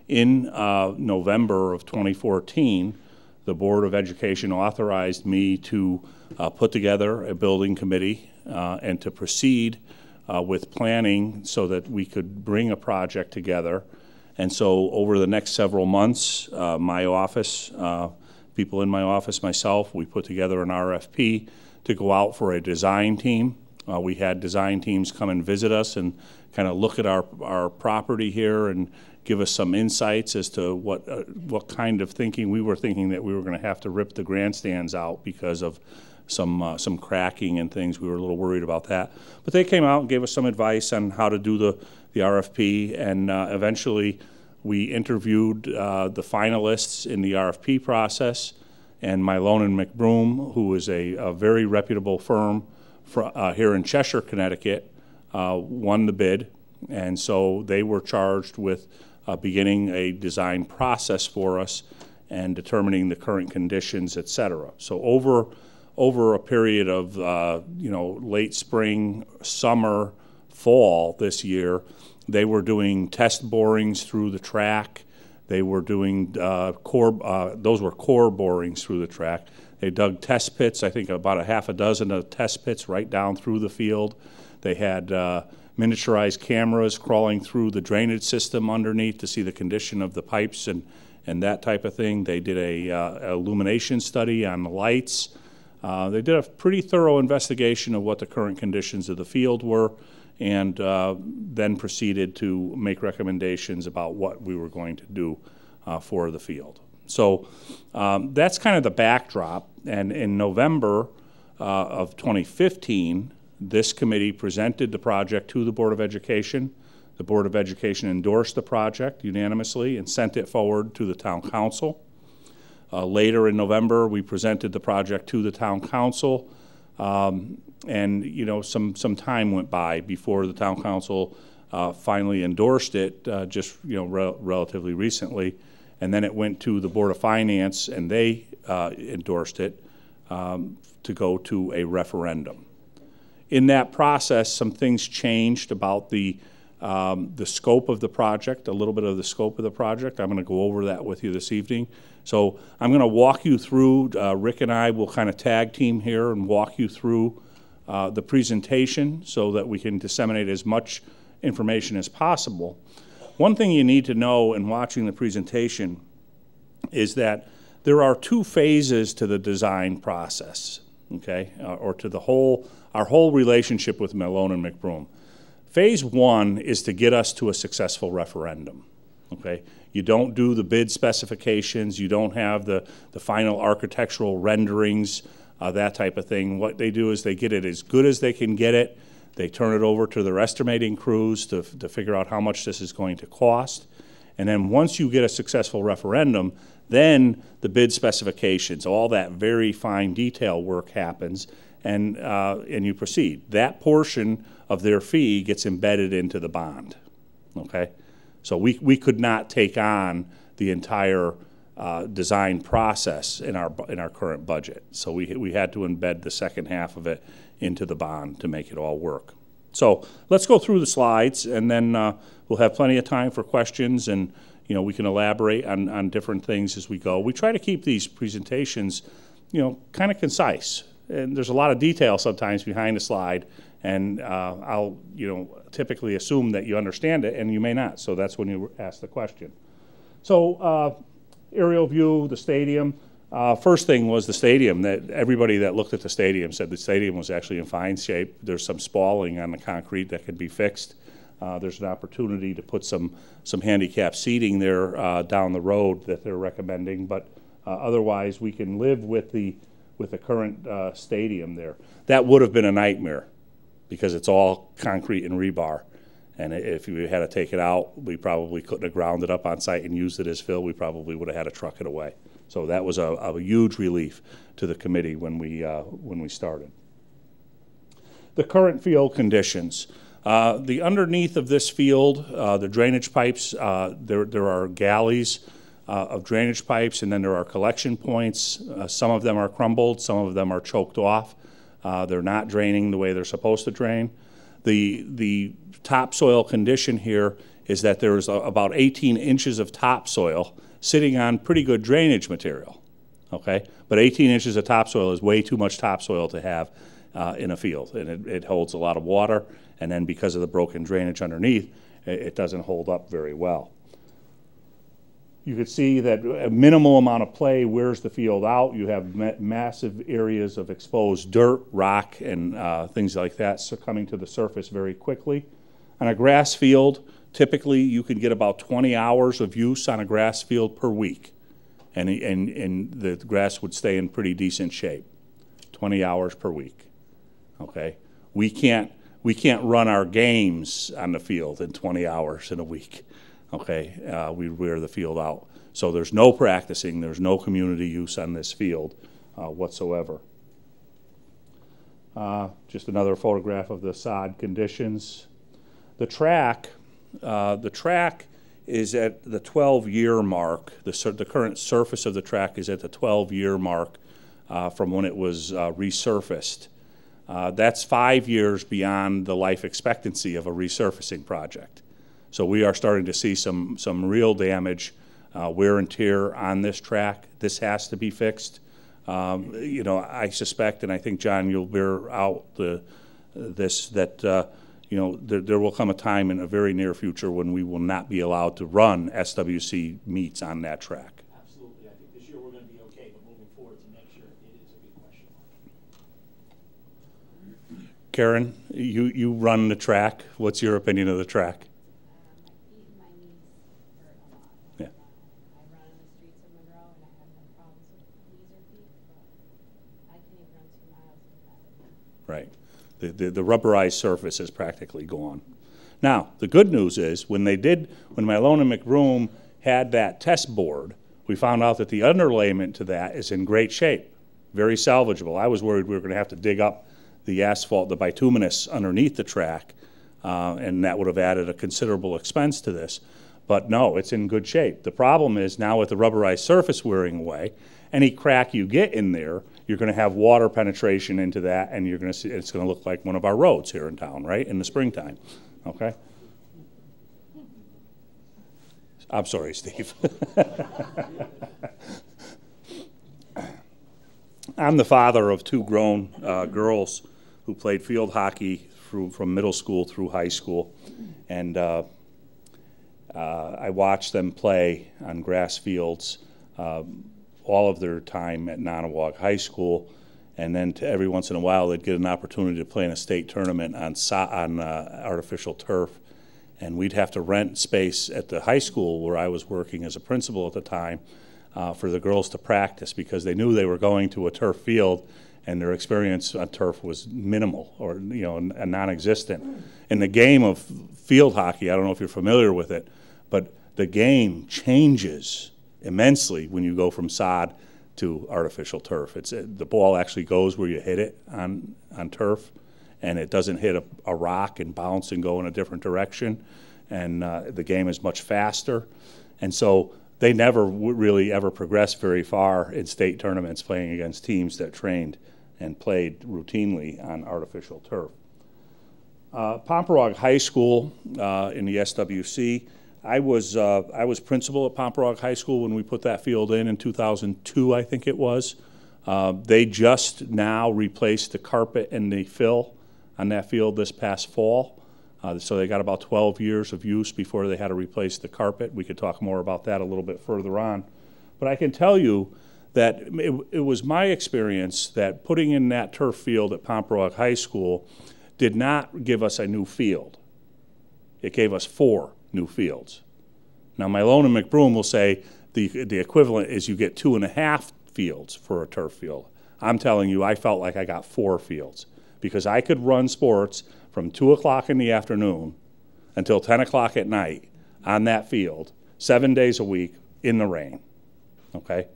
In November of 2014, the Board of Education authorized me to put together a building committee and to proceed with planning so that we could bring a project together. And so over the next several months, my office, people in my office, myself, we put together an RFP to go out for a design team. We had design teams come and visit us and kind of look at our property here and give us some insights as to what kind of thinking we were thinking, that we were going to have to rip the grandstands out because of some cracking and things. We were a little worried about that. But they came out and gave us some advice on how to do the RFP, and eventually we interviewed the finalists in the RFP process, and Malone & McBroom, who is a very reputable firm here in Cheshire, Connecticut, won the bid. And so they were charged with beginning a design process for us and determining the current conditions, et cetera. So over a period of late spring, summer, fall this year, they were doing test borings through the track. They were doing those were core borings through the track. They dug test pits, I think about a half a dozen of test pits right down through the field. They had miniaturized cameras crawling through the drainage system underneath to see the condition of the pipes and that type of thing. They did a illumination study on the lights. They did a pretty thorough investigation of what the current conditions of the field were, and then proceeded to make recommendations about what we were going to do for the field. So that's kind of the backdrop. And in November of 2015, this committee presented the project to the Board of Education. The Board of Education endorsed the project unanimously and sent it forward to the Town Council. Later in November, we presented the project to the Town Council, and some time went by before the Town Council finally endorsed it, just relatively recently, and then it went to the Board of Finance, and they endorsed it to go to a referendum. In that process, some things changed about the scope of the project, a little bit of the scope of the project. I'm going to go over that with you this evening. So I'm going to walk you through, Rick and I will kind of tag team here and walk you through the presentation so that we can disseminate as much information as possible. One thing you need to know in watching the presentation is that there are two phases to the design process, okay, or to our whole relationship with Malone & McBroom. Phase one is to get us to a successful referendum, okay? You don't do the bid specifications, you don't have the final architectural renderings, that type of thing. What they do is they get it as good as they can get it. They turn it over to their estimating crews to figure out how much this is going to cost. And then once you get a successful referendum, then the bid specifications, all that very fine detail work happens, and you proceed. That portion of their fee gets embedded into the bond, okay? So we could not take on the entire design process in our current budget. So we had to embed the second half of it into the bond to make it all work. So let's go through the slides, and then we'll have plenty of time for questions, and we can elaborate on different things as we go. We try to keep these presentations kind of concise, and there's a lot of detail sometimes behind a slide, and I'll typically assume that you understand it, and you may not, so that's when you ask the question. So aerial view, the stadium. First thing was the stadium. That everybody that looked at the stadium said the stadium was actually in fine shape. There's some spalling on the concrete that could be fixed. There's an opportunity to put some handicap seating there down the road that they're recommending, but otherwise we can live with the current stadium there. That would have been a nightmare because it's all concrete and rebar. And if we had to take it out, we probably couldn't have ground it up on site and used it as fill. We probably would have had to truck it away. So that was a huge relief to the committee when we started. The current field conditions. The underneath of this field, the drainage pipes, there are galleys of drainage pipes, and then there are collection points. Some of them are crumbled, some of them are choked off. They're not draining the way they're supposed to drain. The topsoil condition here is that there was about 18 inches of topsoil sitting on pretty good drainage material, okay? But 18 inches of topsoil is way too much topsoil to have in a field, and it holds a lot of water, and then because of the broken drainage underneath, it doesn't hold up very well. You could see that a minimal amount of play wears the field out. You have massive areas of exposed dirt, rock, and things like that coming to the surface very quickly. On a grass field, typically you can get about 20 hours of use on a grass field per week, and the grass would stay in pretty decent shape. 20 hours per week, okay? We can't run our games on the field in 20 hours in a week. Okay, we wear the field out. So there's no practicing, there's no community use on this field whatsoever. Just another photograph of the sod conditions. The track is at the 12-year mark. The current surface of the track is at the 12-year mark from when it was resurfaced. That's 5 years beyond the life expectancy of a resurfacing project. So we are starting to see some real damage, wear and tear on this track. This has to be fixed. You know, I suspect, and I think, John, you'll bear out that you know, there will come a time in a very near future when we will not be allowed to run SWC meets on that track. Absolutely. I think this year we're going to be okay, but moving forward to next year, it is a big question mark. Karen, you run the track. What's your opinion of the track? My knees hurt a lot. Yeah. I run on the streets of Monroe, and I have no problems with knees or feet, but I can't even run 2 miles without it. Right. The rubberized surface is practically gone. Now, the good news is when Malone and McBroom had that test board, we found out that the underlayment to that is in great shape, very salvageable. I was worried we were going to have to dig up the asphalt, the bituminous underneath the track, and that would have added a considerable expense to this. But no, it's in good shape. The problem is now with the rubberized surface wearing away, any crack you get in there, you're going to have water penetration into that, and you're going to see it's going to look like one of our roads here in town, right, in the springtime. Okay? I'm sorry, Steve. I'm the father of 2 grown girls who played field hockey from middle school through high school, and I watched them play on grass fields all of their time at Nonawag High School, and then every once in a while they'd get an opportunity to play in a state tournament on artificial turf, and we'd have to rent space at the high school where I was working as a principal at the time for the girls to practice, because they knew they were going to a turf field and their experience on turf was minimal or non-existent. In the game of field hockey, I don't know if you're familiar with it, but the game changes immensely when you go from sod to artificial turf. The ball actually goes where you hit it on turf, and it doesn't hit a rock and bounce and go in a different direction, and the game is much faster. And so they never really ever progressed very far in state tournaments playing against teams that trained and played routinely on artificial turf. Pomperog High School in the SWC, I was principal at Pomperog High School when we put that field in 2002, I think it was. They just now replaced the carpet and the fill on that field this past fall. So they got about 12 years of use before they had to replace the carpet. We could talk more about that a little bit further on. But I can tell you that it was my experience that putting in that turf field at Pomperog High School did not give us a new field. It gave us 4 new fields. Now, Malone and McBroom will say the equivalent is you get 2.5 fields for a turf field. I'm telling you, I felt like I got 4 fields because I could run sports from 2 o'clock in the afternoon until 10 o'clock at night on that field, 7 days a week in the rain, okay?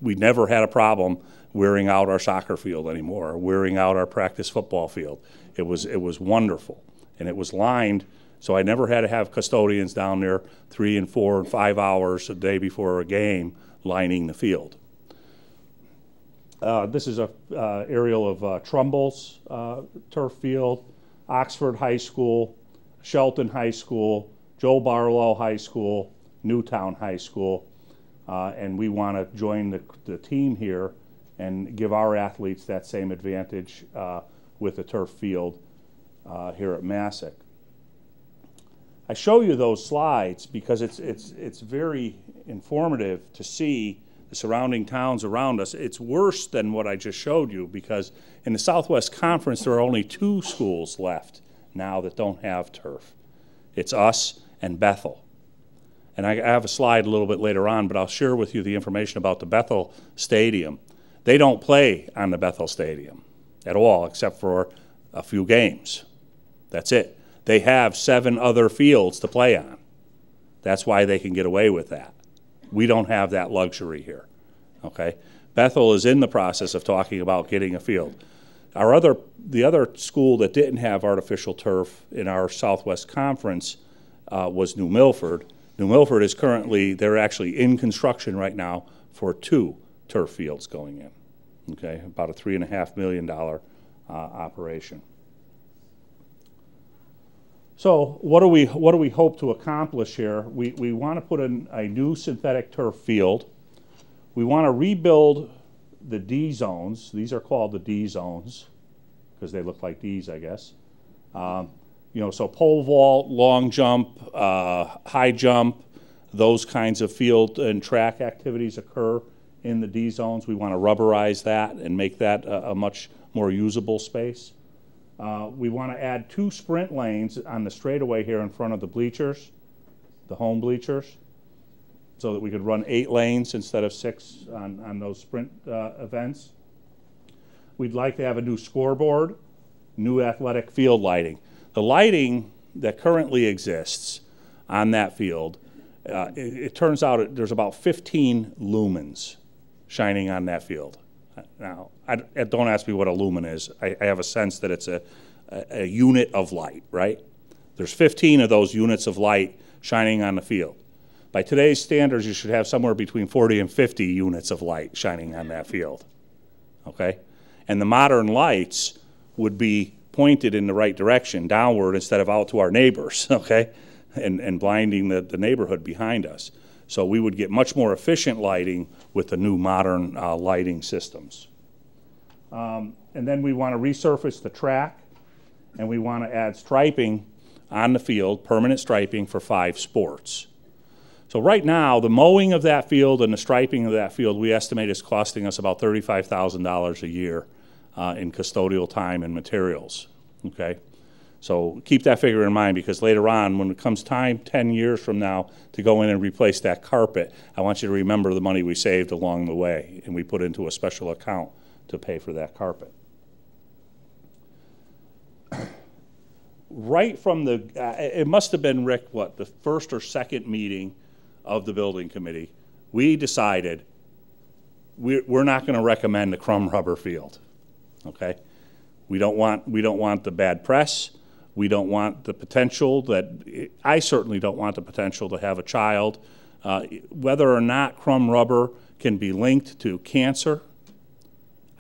We never had a problem wearing out our soccer field anymore, or wearing out our practice football field. It was wonderful, and it was lined, so I never had to have custodians down there 3 and 4 and 5 hours a day before a game lining the field. This is a aerial of Trumbull's turf field, Oxford High School, Shelton High School, Joe Barlow High School, Newtown High School, and we want to join the team here and give our athletes that same advantage with the turf field here at Masuk. I show you those slides because it's very informative to see the surrounding towns around us. It's worse than what I just showed you because in the Southwest Conference there are only 2 schools left now that don't have turf. It's us and Bethel. And I have a slide a little bit later on, but I'll share with you the information about the Bethel Stadium. They don't play on the Bethel Stadium at all except for a few games. That's it. They have 7 other fields to play on. That's why they can get away with that. We don't have that luxury here, okay? Bethel is in the process of talking about getting a field. The other school that didn't have artificial turf in our Southwest Conference was New Milford. New Milford is currently, they're actually in construction right now for 2 turf fields going in, okay? About a $3.5 million operation. So what do we hope to accomplish here? We want to put in a new synthetic turf field. We want to rebuild the D zones. These are called the D zones because they look like D's, I guess. You know, so pole vault, long jump, high jump, those kinds of field and track activities occur in the D zones. We want to rubberize that and make that a much more usable space. We want to add 2 sprint lanes on the straightaway here in front of the bleachers, the home bleachers, so that we could run 8 lanes instead of 6 on those sprint events. We'd like to have a new scoreboard, new athletic field lighting. The lighting that currently exists on that field, it turns out there's about 15 lumens shining on that field. Now, don't ask me what a lumen is. I have a sense that it's a unit of light, right? There's 15 of those units of light shining on the field. By today's standards, you should have somewhere between 40 and 50 units of light shining on that field, okay? And the modern lights would be pointed in the right direction, downward, instead of out to our neighbors, okay? And blinding the neighborhood behind us. So we would get much more efficient lighting with the new modern lighting systems. And then we want to resurface the track, and we want to add striping on the field, permanent striping for 5 sports. So right now, the mowing of that field and the striping of that field, we estimate is costing us about $35,000 a year in custodial time and materials, okay? So keep that figure in mind because later on, when it comes time, 10 years from now, to go in and replace that carpet, I want you to remember the money we saved along the way and we put into a special account to pay for that carpet. Right from the, it must have been, Rick, what, the first or second meeting of the building committee, we decided we're not going to recommend the crumb rubber field, okay? We don't want the bad press. We don't want the potential that, I certainly don't want the potential to have a child. Whether or not crumb rubber can be linked to cancer,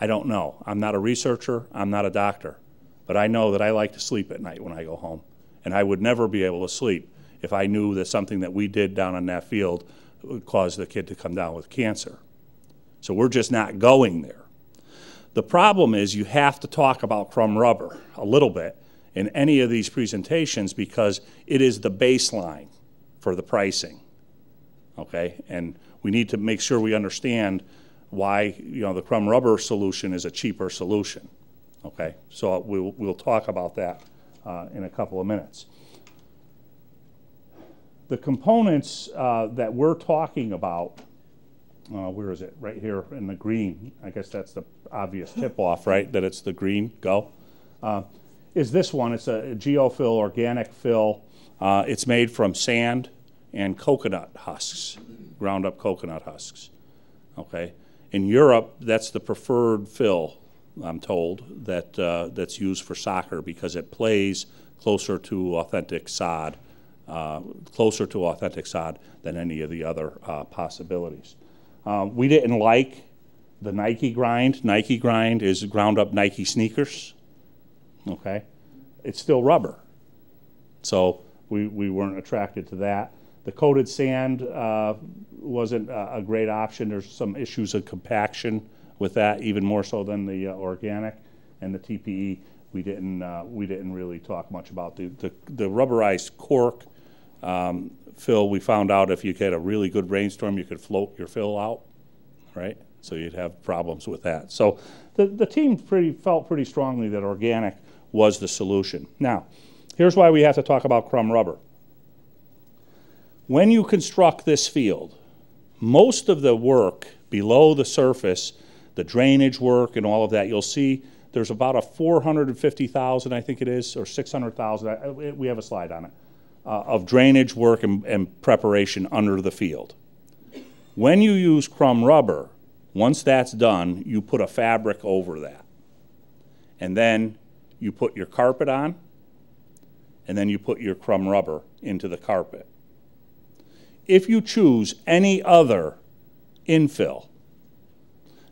I don't know. I'm not a researcher, I'm not a doctor, but I know that I like to sleep at night when I go home. And I would never be able to sleep if I knew that something that we did down on that field would cause the kid to come down with cancer. So we're just not going there. The problem is you have to talk about crumb rubber a little bit in any of these presentations because it is the baseline for the pricing, okay? And we need to make sure we understand why, you know, the crumb rubber solution is a cheaper solution, okay? So we'll talk about that in a couple of minutes. The components that we're talking about, where is it? Right here in the green. I guess that's the obvious tip-off, right? That it's the green, go. Is this one. It's a geofill, organic fill. It's made from sand and coconut husks, ground up coconut husks, okay? In Europe, that's the preferred fill, I'm told, that's used for soccer because it plays closer to authentic sod, than any of the other possibilities. We didn't like the Nike grind. Nike grind is ground up Nike sneakers, okay? It's still rubber. So we weren't attracted to that. The coated sand wasn't a great option. There's some issues of compaction with that, even more so than the organic. And the TPE, we didn't really talk much about. The rubberized cork fill, we found out if you get a really good rainstorm, you could float your fill out, right? So you'd have problems with that. So the team felt pretty strongly that organic was the solution. Now, here's why we have to talk about crumb rubber. When you construct this field, most of the work below the surface, the drainage work and all of that, you'll see there's about a 450,000, I think it is, or 600,000, we have a slide on it, of drainage work and preparation under the field. When you use crumb rubber, once that's done, you put a fabric over that. And then you put your carpet on, and then you put your crumb rubber into the carpet. If you choose any other infill,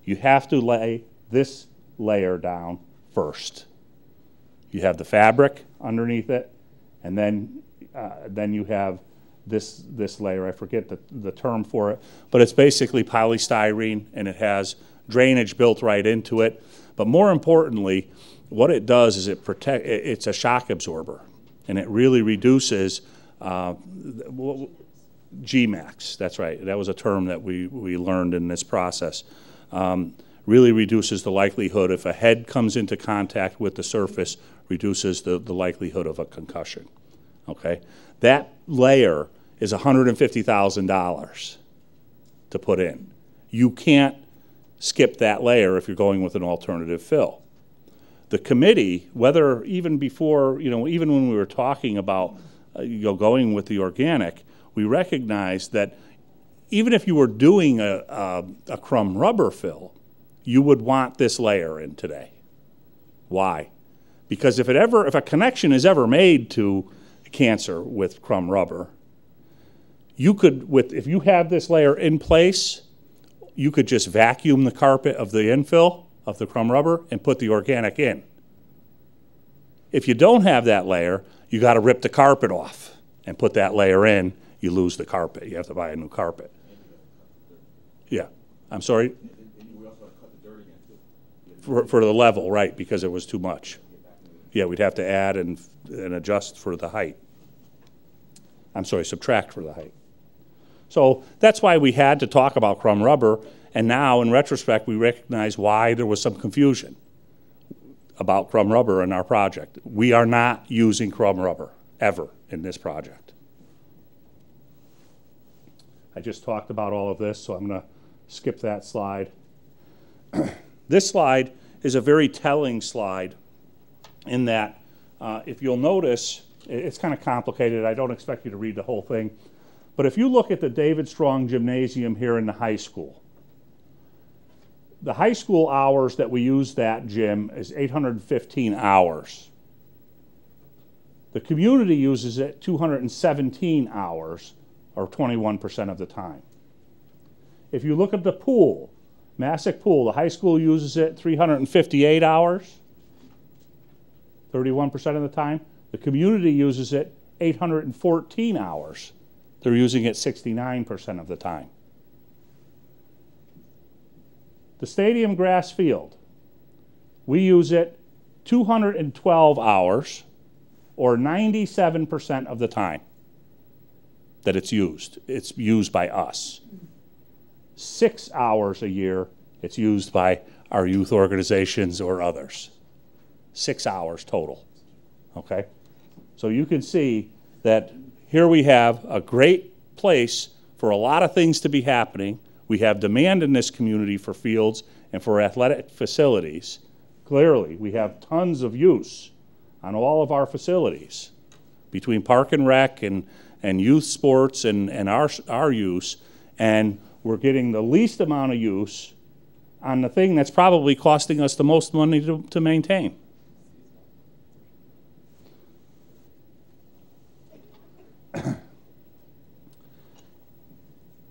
you have to lay this layer down first. You have the fabric underneath it, and then you have this layer. I forget the term for it, but it's basically polystyrene, and it has drainage built right into it. But more importantly, what it does is it's a shock absorber, and it really reduces GMAX, that's right. That was a term that we learned in this process. Really reduces the likelihood, if a head comes into contact with the surface, reduces the likelihood of a concussion, okay? That layer is $150,000 to put in. You can't skip that layer if you're going with an alternative fill. The committee, whether even before, even when we were talking about going with the organic, we recognized that even if you were doing a crumb rubber fill, you would want this layer in today. Why? Because if a connection is ever made to cancer with crumb rubber, you could, if you have this layer in place, you could just vacuum the carpet of the infill of the crumb rubber and put the organic in. If you don't have that layer, you got to rip the carpet off and put that layer in. You lose the carpet. You have to buy a new carpet. Yeah. I'm sorry? For the level, right, because it was too much. Yeah, we'd have to add and adjust for the height. I'm sorry, subtract for the height. So that's why we had to talk about crumb rubber, and now in retrospect we recognize why there was some confusion about crumb rubber in our project. We are not using crumb rubber ever in this project. I just talked about all of this, so I'm going to skip that slide. This slide is a very telling slide in that if you'll notice, it's kind of complicated. I don't expect you to read the whole thing. But if you look at the David Strong Gymnasium here in the high school, the high school hours that we use that gym is 815 hours. The community uses it 217 hours, or 21% of the time. If you look at the pool, Masuk pool, the high school uses it 358 hours, 31% of the time. The community uses it 814 hours. They're using it 69% of the time. The stadium grass field, we use it 212 hours, or 97% of the time that it's used. It's used by us. 6 hours a year, it's used by our youth organizations or others. 6 hours total, okay? So you can see that here we have a great place for a lot of things to be happening. We have demand in this community for fields and for athletic facilities. Clearly, we have tons of use on all of our facilities between park and rec and youth sports and our use, and we're getting the least amount of use on the thing that's probably costing us the most money to maintain.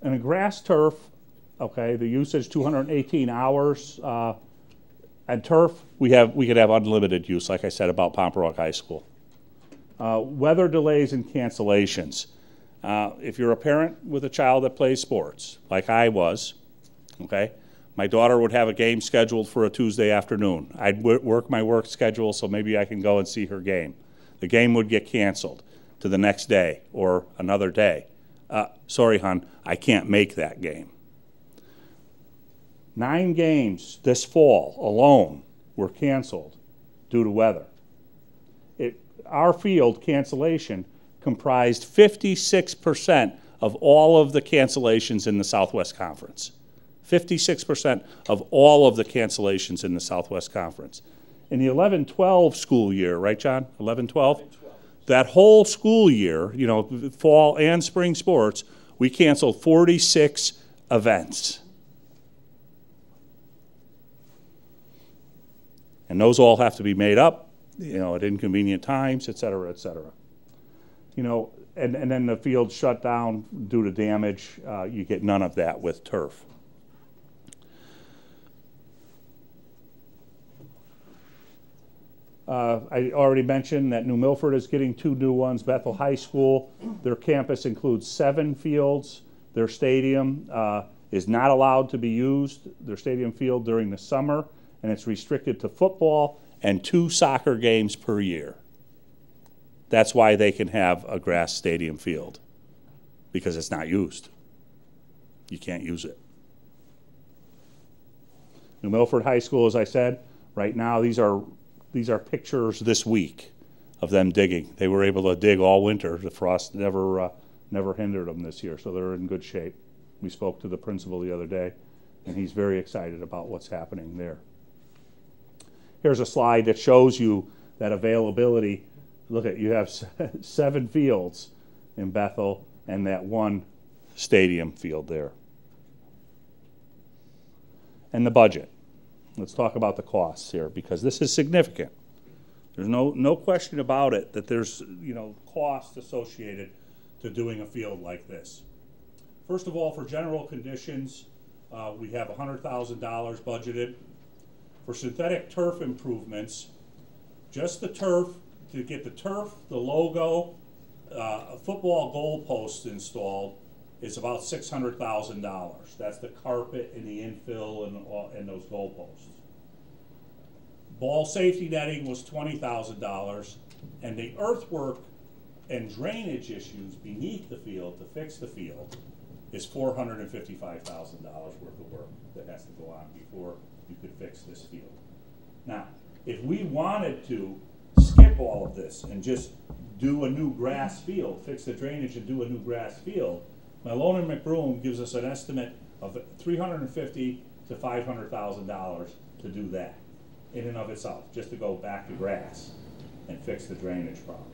And a grass turf, okay, the usage 218 hours. And turf, we could have unlimited use, like I said about Pomperaug High School. Weather delays and cancellations. If you're a parent with a child that plays sports, like I was, okay, my daughter would have a game scheduled for a Tuesday afternoon. I'd work my work schedule so maybe I can go and see her game. The game would get canceled to the next day or another day. Sorry, hon, I can't make that game. 9 games this fall alone were canceled due to weather. Our field cancellation comprised 56% of all of the cancellations in the Southwest Conference. 56% of all of the cancellations in the Southwest Conference. In the 11-12 school year, right, John? 11-12? That whole school year, you know, fall and spring sports, we canceled 46 events. And those all have to be made up, you know, at inconvenient times, et cetera, et cetera. You know, and then the field shut down due to damage. You get none of that with turf. I already mentioned that New Milford is getting 2 new ones. Bethel High School, their campus includes 7 fields. Their stadium is not allowed to be used, their stadium field, during the summer, and it's restricted to football and 2 soccer games per year. That's why they can have a grass stadium field, because it's not used. You can't use it. New Milford High School, as I said, right now these are pictures this week of them digging. They were able to dig all winter. The frost never hindered them this year, so they're in good shape. We spoke to the principal the other day, and he's very excited about what's happening there. Here's a slide that shows you that availability. Look at, you have 7 fields in Bethel and that 1 stadium field there. And the budget. Let's talk about the costs here, because this is significant. There's no question about it that there's, you know, costs associated to doing a field like this. First of all, for general conditions, we have $100,000 budgeted. For synthetic turf improvements, just the turf, to get the turf, the logo, a football goalpost installed, is about $600,000. That's the carpet and the infill and those goalposts. Ball safety netting was $20,000, and the earthwork and drainage issues beneath the field to fix the field is $455,000 worth of work that has to go on before you could fix this field. Now, if we wanted to skip all of this and just do a new grass field, fix the drainage and do a new grass field, Malone and McBroom gives us an estimate of $350,000 to $500,000 to do that in and of itself, just to go back to grass and fix the drainage problem.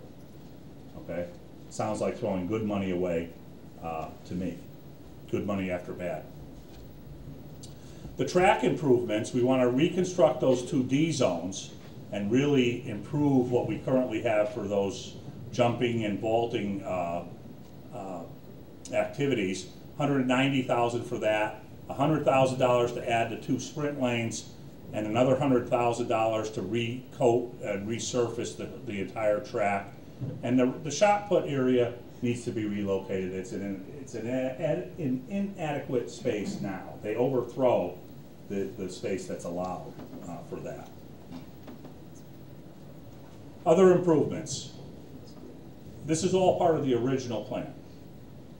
Okay? Sounds like throwing good money away to me. Good money after bad. The track improvements, we want to reconstruct those 2 D zones and really improve what we currently have for those jumping and vaulting activities. $190,000 for that, $100,000 to add the 2 sprint lanes, and another $100,000 to recoat and resurface the entire track. And the shot put area needs to be relocated. It's an inadequate space now. They overthrow the space that's allowed for that. Other improvements. This is all part of the original plan.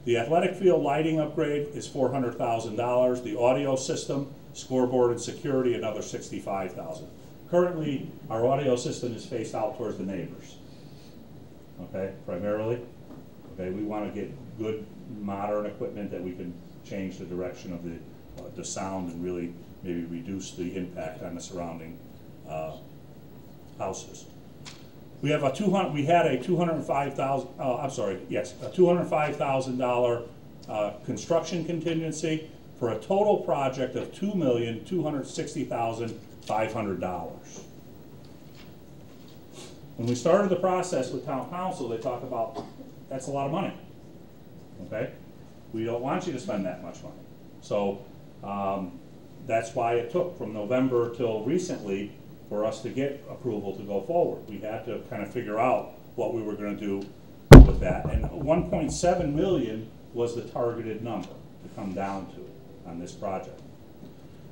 The athletic field lighting upgrade is $400,000. The audio system, scoreboard and security, another $65,000. Currently, our audio system is faced out towards the neighbors. Okay, primarily. Okay, we want to get good modern equipment that we can change the direction of the sound and really maybe reduce the impact on the surrounding houses. We have a $205,000 construction contingency for a total project of $2,260,500. When we started the process with town council, they talked about, that's a lot of money. Okay, we don't want you to spend that much money. So that's why it took from November till recently for us to get approval to go forward. We had to kind of figure out what we were going to do with that. And 1.7 million was the targeted number to come down to on this project.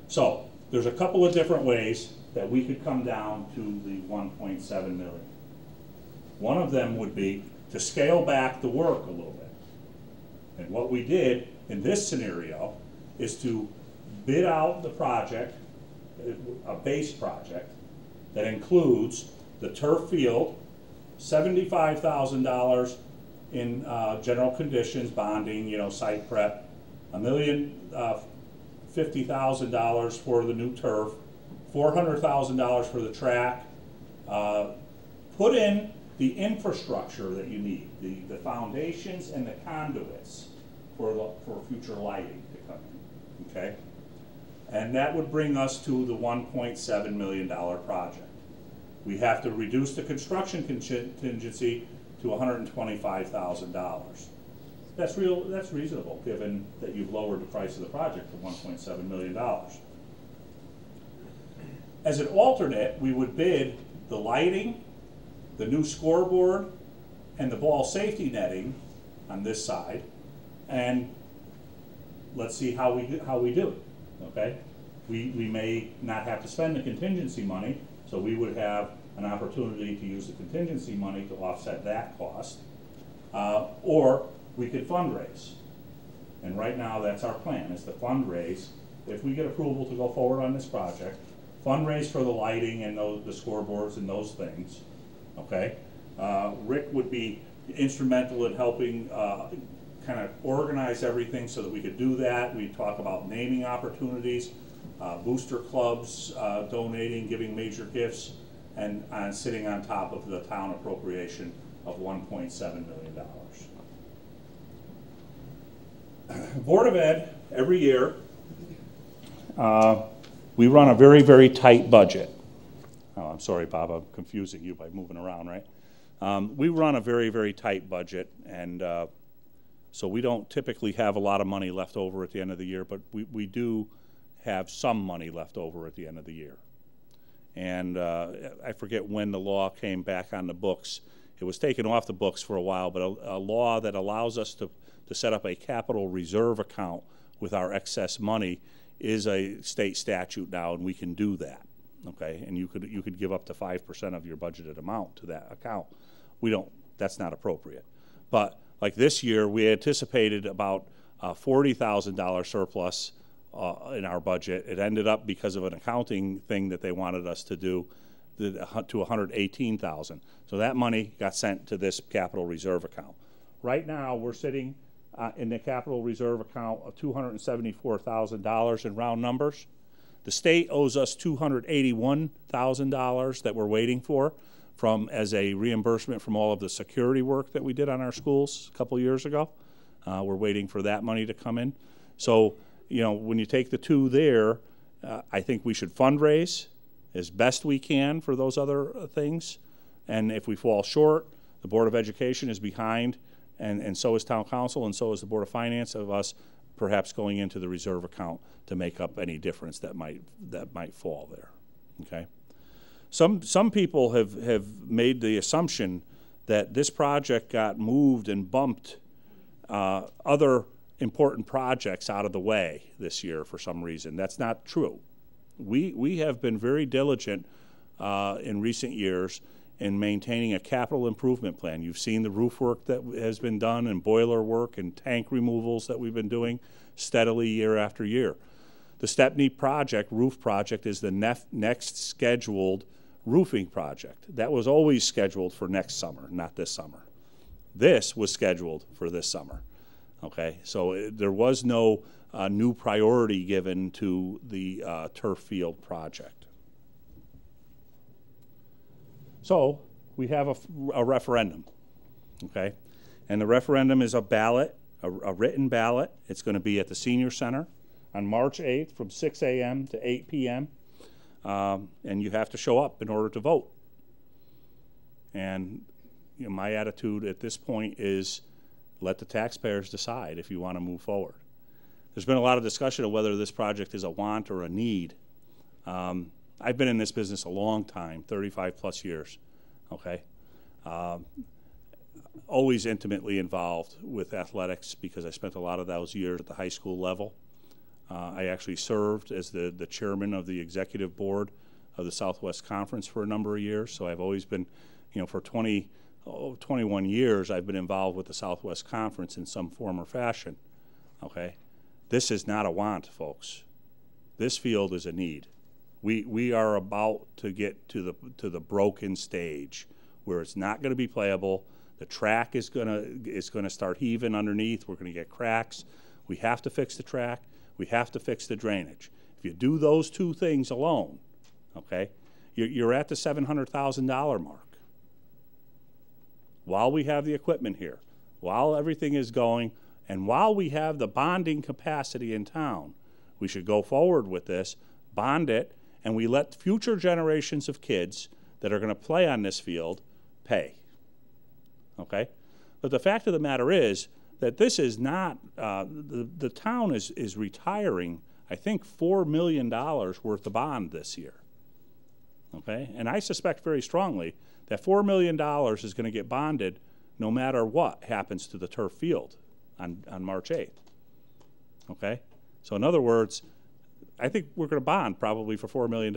So there's a couple of different ways that we could come down to the 1.7 million. One of them would be to scale back the work a little bit. And what we did in this scenario is to bid out the project, a base project, that includes the turf field, $75,000 in general conditions, bonding, site prep, $1,050,000 for the new turf, $400,000 for the track. Put in the infrastructure that you need, the foundations and the conduits for future lighting to come in, okay? And that would bring us to the $1.7 million project. We have to reduce the construction contingency to $125,000. That's reasonable, given that you've lowered the price of the project to $1.7 million. As an alternate, we would bid the lighting, the new scoreboard, and the ball safety netting on this side, and let's see how we do it. Okay, we may not have to spend the contingency money, so we would have an opportunity to use the contingency money to offset that cost, or we could fundraise. And right now, that's our plan: is to fundraise. If we get approval to go forward on this project, fundraise for the lighting and the scoreboards and those things. Okay, Rick would be instrumental in helping kind of organize everything so that we could do that. We talk about naming opportunities, booster clubs, donating, giving major gifts, and sitting on top of the town appropriation of $1.7 million. Board of Ed, every year, we run a very, very tight budget. Oh, I'm sorry, Bob, I'm confusing you by moving around, right? We run a very, very tight budget, and so we don't typically have a lot of money left over at the end of the year, but we do have some money left over at the end of the year. And I forget when the law came back on the books. It was taken off the books for a while, but a law that allows us to set up a capital reserve account with our excess money is a state statute now, and we can do that. Okay, and you could give up to 5% of your budgeted amount to that account. We don't. That's not appropriate. But like this year, we anticipated about $40,000 surplus in our budget. It ended up, because of an accounting thing that they wanted us to do, to $118,000. So that money got sent to this capital reserve account. Right now, we're sitting in the capital reserve account of $274,000 in round numbers. The state owes us $281,000 that we're waiting for as a reimbursement from all of the security work that we did on our schools a couple years ago. We're waiting for that money to come in. So, when you take the two there, I think we should fundraise as best we can for those other things. And if we fall short, the Board of Education is behind, and so is Town Council, and so is the Board of Finance, of us perhaps going into the reserve account to make up any difference that might fall there. Okay. Some people have made the assumption that this project got moved and bumped other important projects out of the way this year for some reason. That's not true. We have been very diligent in recent years in maintaining a capital improvement plan. You've seen the roof work that has been done, and boiler work and tank removals that we've been doing steadily year after year. The Stepney project, roof project, is the next scheduled roofing project. That was always scheduled for next summer, not this summer. This was scheduled for this summer. Okay, so there was no new priority given to the turf field project. So we have a referendum, okay? And the referendum is a ballot, a written ballot. It's going to be at the Senior Center on March 8th from 6 a.m. to 8 p.m. And you have to show up in order to vote. And my attitude at this point is let the taxpayers decide if you want to move forward. There's been a lot of discussion of whether this project is a want or a need. I've been in this business a long time, 35 plus years, okay? always intimately involved with athletics because I spent a lot of those years at the high school level. I actually served as the chairman of the executive board of the Southwest Conference for a number of years, so I've always been, for 21 years I've been involved with the Southwest Conference in some form or fashion, okay? This is not a want, folks. This field is a need. We are about to get to the broken stage where it's not going to be playable. The track is gonna start heaving underneath. We're going to get cracks. We have to fix the track. We have to fix the drainage. If you do those two things alone, okay, you're at the $700,000 mark. While we have the equipment here, while everything is going, and while we have the bonding capacity in town, we should go forward with this, bond it, and we let future generations of kids that are going to play on this field pay. Okay? But the fact of the matter is that this is not, the town is retiring, I think, $4 million worth of bond this year. Okay? And I suspect very strongly that $4 million is going to get bonded no matter what happens to the turf field on March 8th. Okay? So in other words, I think we're going to bond probably for $4 million.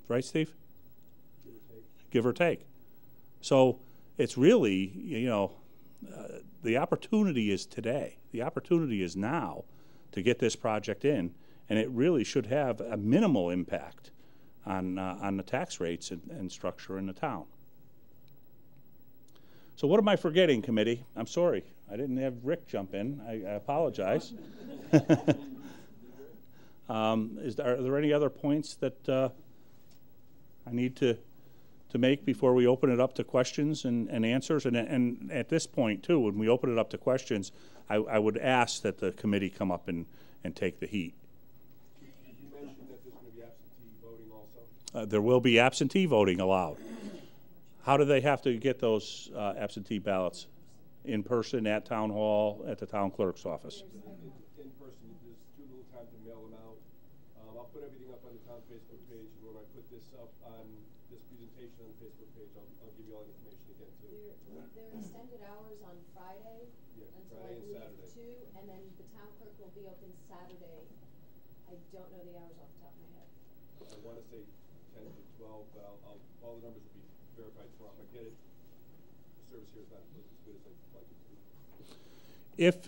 Right, Steve? Give or take. So it's really, the opportunity is today. The opportunity is now to get this project in, and it really should have a minimal impact on the tax rates and structure in the town. So what am I forgetting, committee? I'm sorry. I didn't have Rick jump in. I apologize. Are there any other points that I need to make before we open it up to questions and answers? And at this point, too, when we open it up to questions, I would ask that the committee come up and take the heat. Did you mention that there's going to be absentee voting also? There will be absentee voting allowed. How do they have to get those absentee ballots? In person, at town hall, at the town clerk's office? In person. There's too little time to mail them out. I'll put everything up on the town Facebook page, and when I put this up on this presentation on the Facebook page, I'll give you all the information again too. There are extended hours on Friday until Friday I and believe 2, and then the town clerk will be open Saturday. I don't know the hours off the top of my head. I want to say 10 to 12, but all the numbers will be verified tomorrow. If I get it, the service here is not as good as I'd like it to be.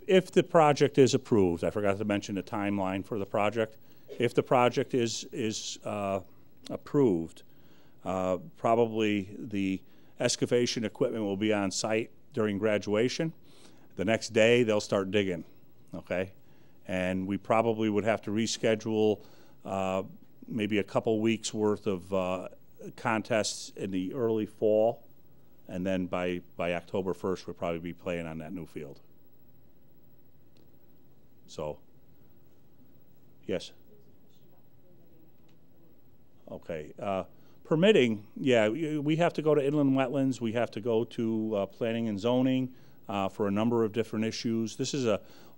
If the project is approved, I forgot to mention the timeline for the project. If the project is approved, probably the excavation equipment will be on site during graduation. The next day, they'll start digging, okay? And we probably would have to reschedule maybe a couple weeks worth of contests in the early fall, and then by October 1st, we'll probably be playing on that new field. So, yes? Okay. Permitting, yeah, we have to go to inland wetlands. We have to go to planning and zoning for a number of different issues. This is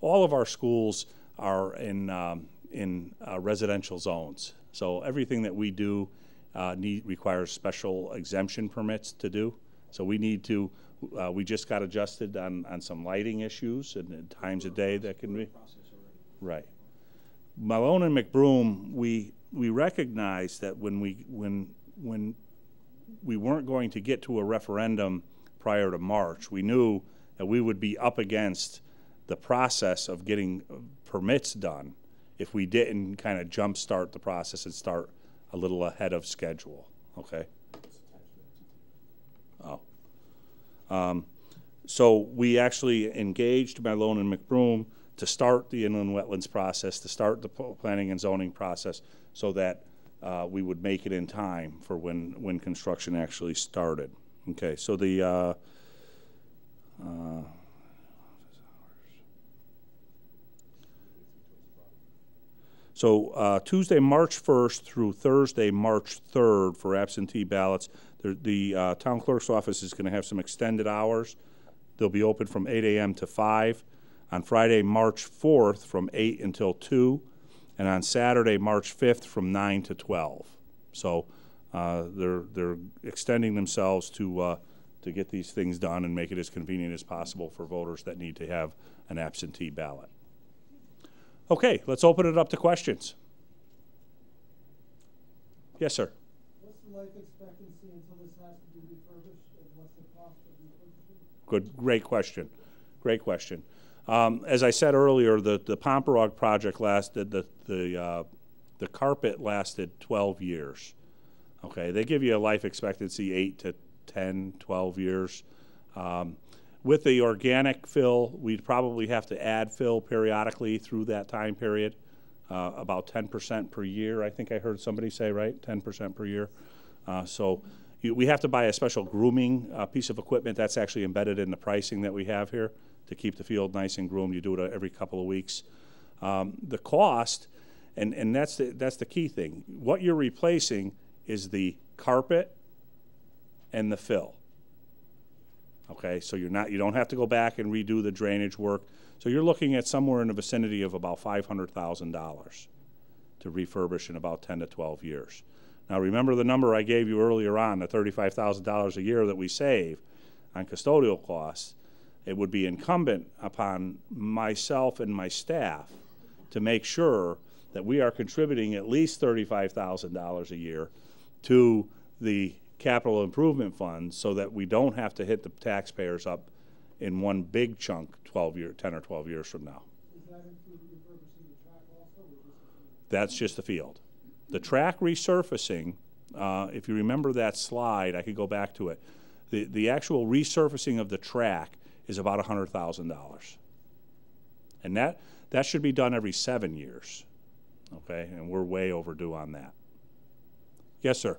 all of our schools are in residential zones. So everything that we do requires special exemption permits to do. So we need to, we just got adjusted on some lighting issues and times of day that can be. Right. Malone and McBroom, we recognized that when we weren't going to get to a referendum prior to March, we knew that we would be up against the process of getting permits done if we didn't kind of jumpstart the process and start a little ahead of schedule. Okay. Oh. So we actually engaged Malone and McBroom to start the inland wetlands process, to start the planning and zoning process, so that we would make it in time for when construction actually started. Okay, so the Tuesday, March 1st through Thursday, March 3rd for absentee ballots, the town clerk's office is going to have some extended hours. They'll be open from 8 a.m. to 5. On Friday, March 4th from 8 until 2. And on Saturday, March 5th from 9 to 12. So they're extending themselves to to get these things done and make it as convenient as possible for voters that need to have an absentee ballot. Okay, let's open it up to questions. Yes, sir. What's the life expectancy until this has to be refurbished, and what's the cost of refurbishing? Good, great question. Great question. As I said earlier, the Pomperog project lasted, the carpet lasted 12 years. Okay, they give you a life expectancy 8 to 10, 12 years. With the organic fill, we'd probably have to add fill periodically through that time period, about 10% per year, I think I heard somebody say, right? 10% per year. We have to buy a special grooming piece of equipment that's actually embedded in the pricing that we have here to keep the field nice and groomed. You do it every couple of weeks. The cost, and that's the key thing. What you're replacing is the carpet and the fill. Okay, so you don't have to go back and redo the drainage work. So you're looking at somewhere in the vicinity of about $500,000 to refurbish in about 10 to 12 years. Now remember the number I gave you earlier on, the $35,000 a year that we save on custodial costs. It would be incumbent upon myself and my staff to make sure that we are contributing at least $35,000 a year to the capital improvement fund so that we don't have to hit the taxpayers up in one big chunk 10 or 12 years from now. Does that include refurbishing the track also, or just That's just the field. The track resurfacing, if you remember that slide, I could go back to it. The actual resurfacing of the track is about $100,000. And that should be done every 7 years. Okay, and we're way overdue on that. Yes, sir.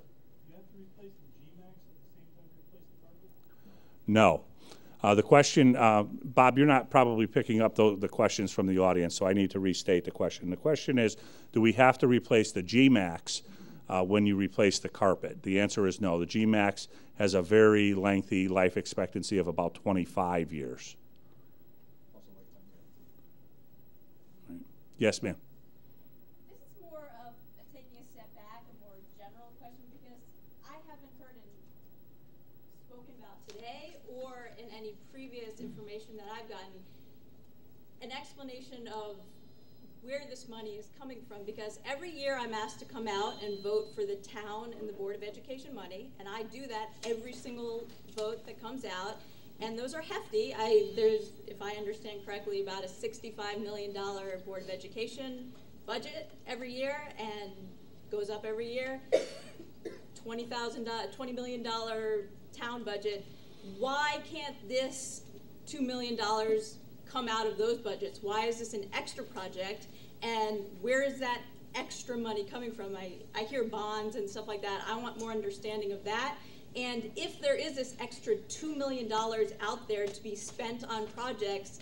No. The question, Bob, you're not probably picking up the questions from the audience, so I need to restate the question. The question is, do we have to replace the GMAX when you replace the carpet? The answer is no. The GMAX has a very lengthy life expectancy of about 25 years. Right. Yes, ma'am. This is more of taking a step back, a more general question, because I haven't heard spoken about today or in any previous information that I've gotten an explanation of where this money is coming from, because every year I'm asked to come out and vote for the town and the Board of Education money, and I do that every single vote that comes out, and those are hefty. There's, if I understand correctly, about a $65 million Board of Education budget every year, and goes up every year. $20 million town budget. Why can't this $2 million come out of those budgets? Why is this an extra project? And where is that extra money coming from? I hear bonds and stuff like that. I want more understanding of that. And if there is this extra $2 million out there to be spent on projects,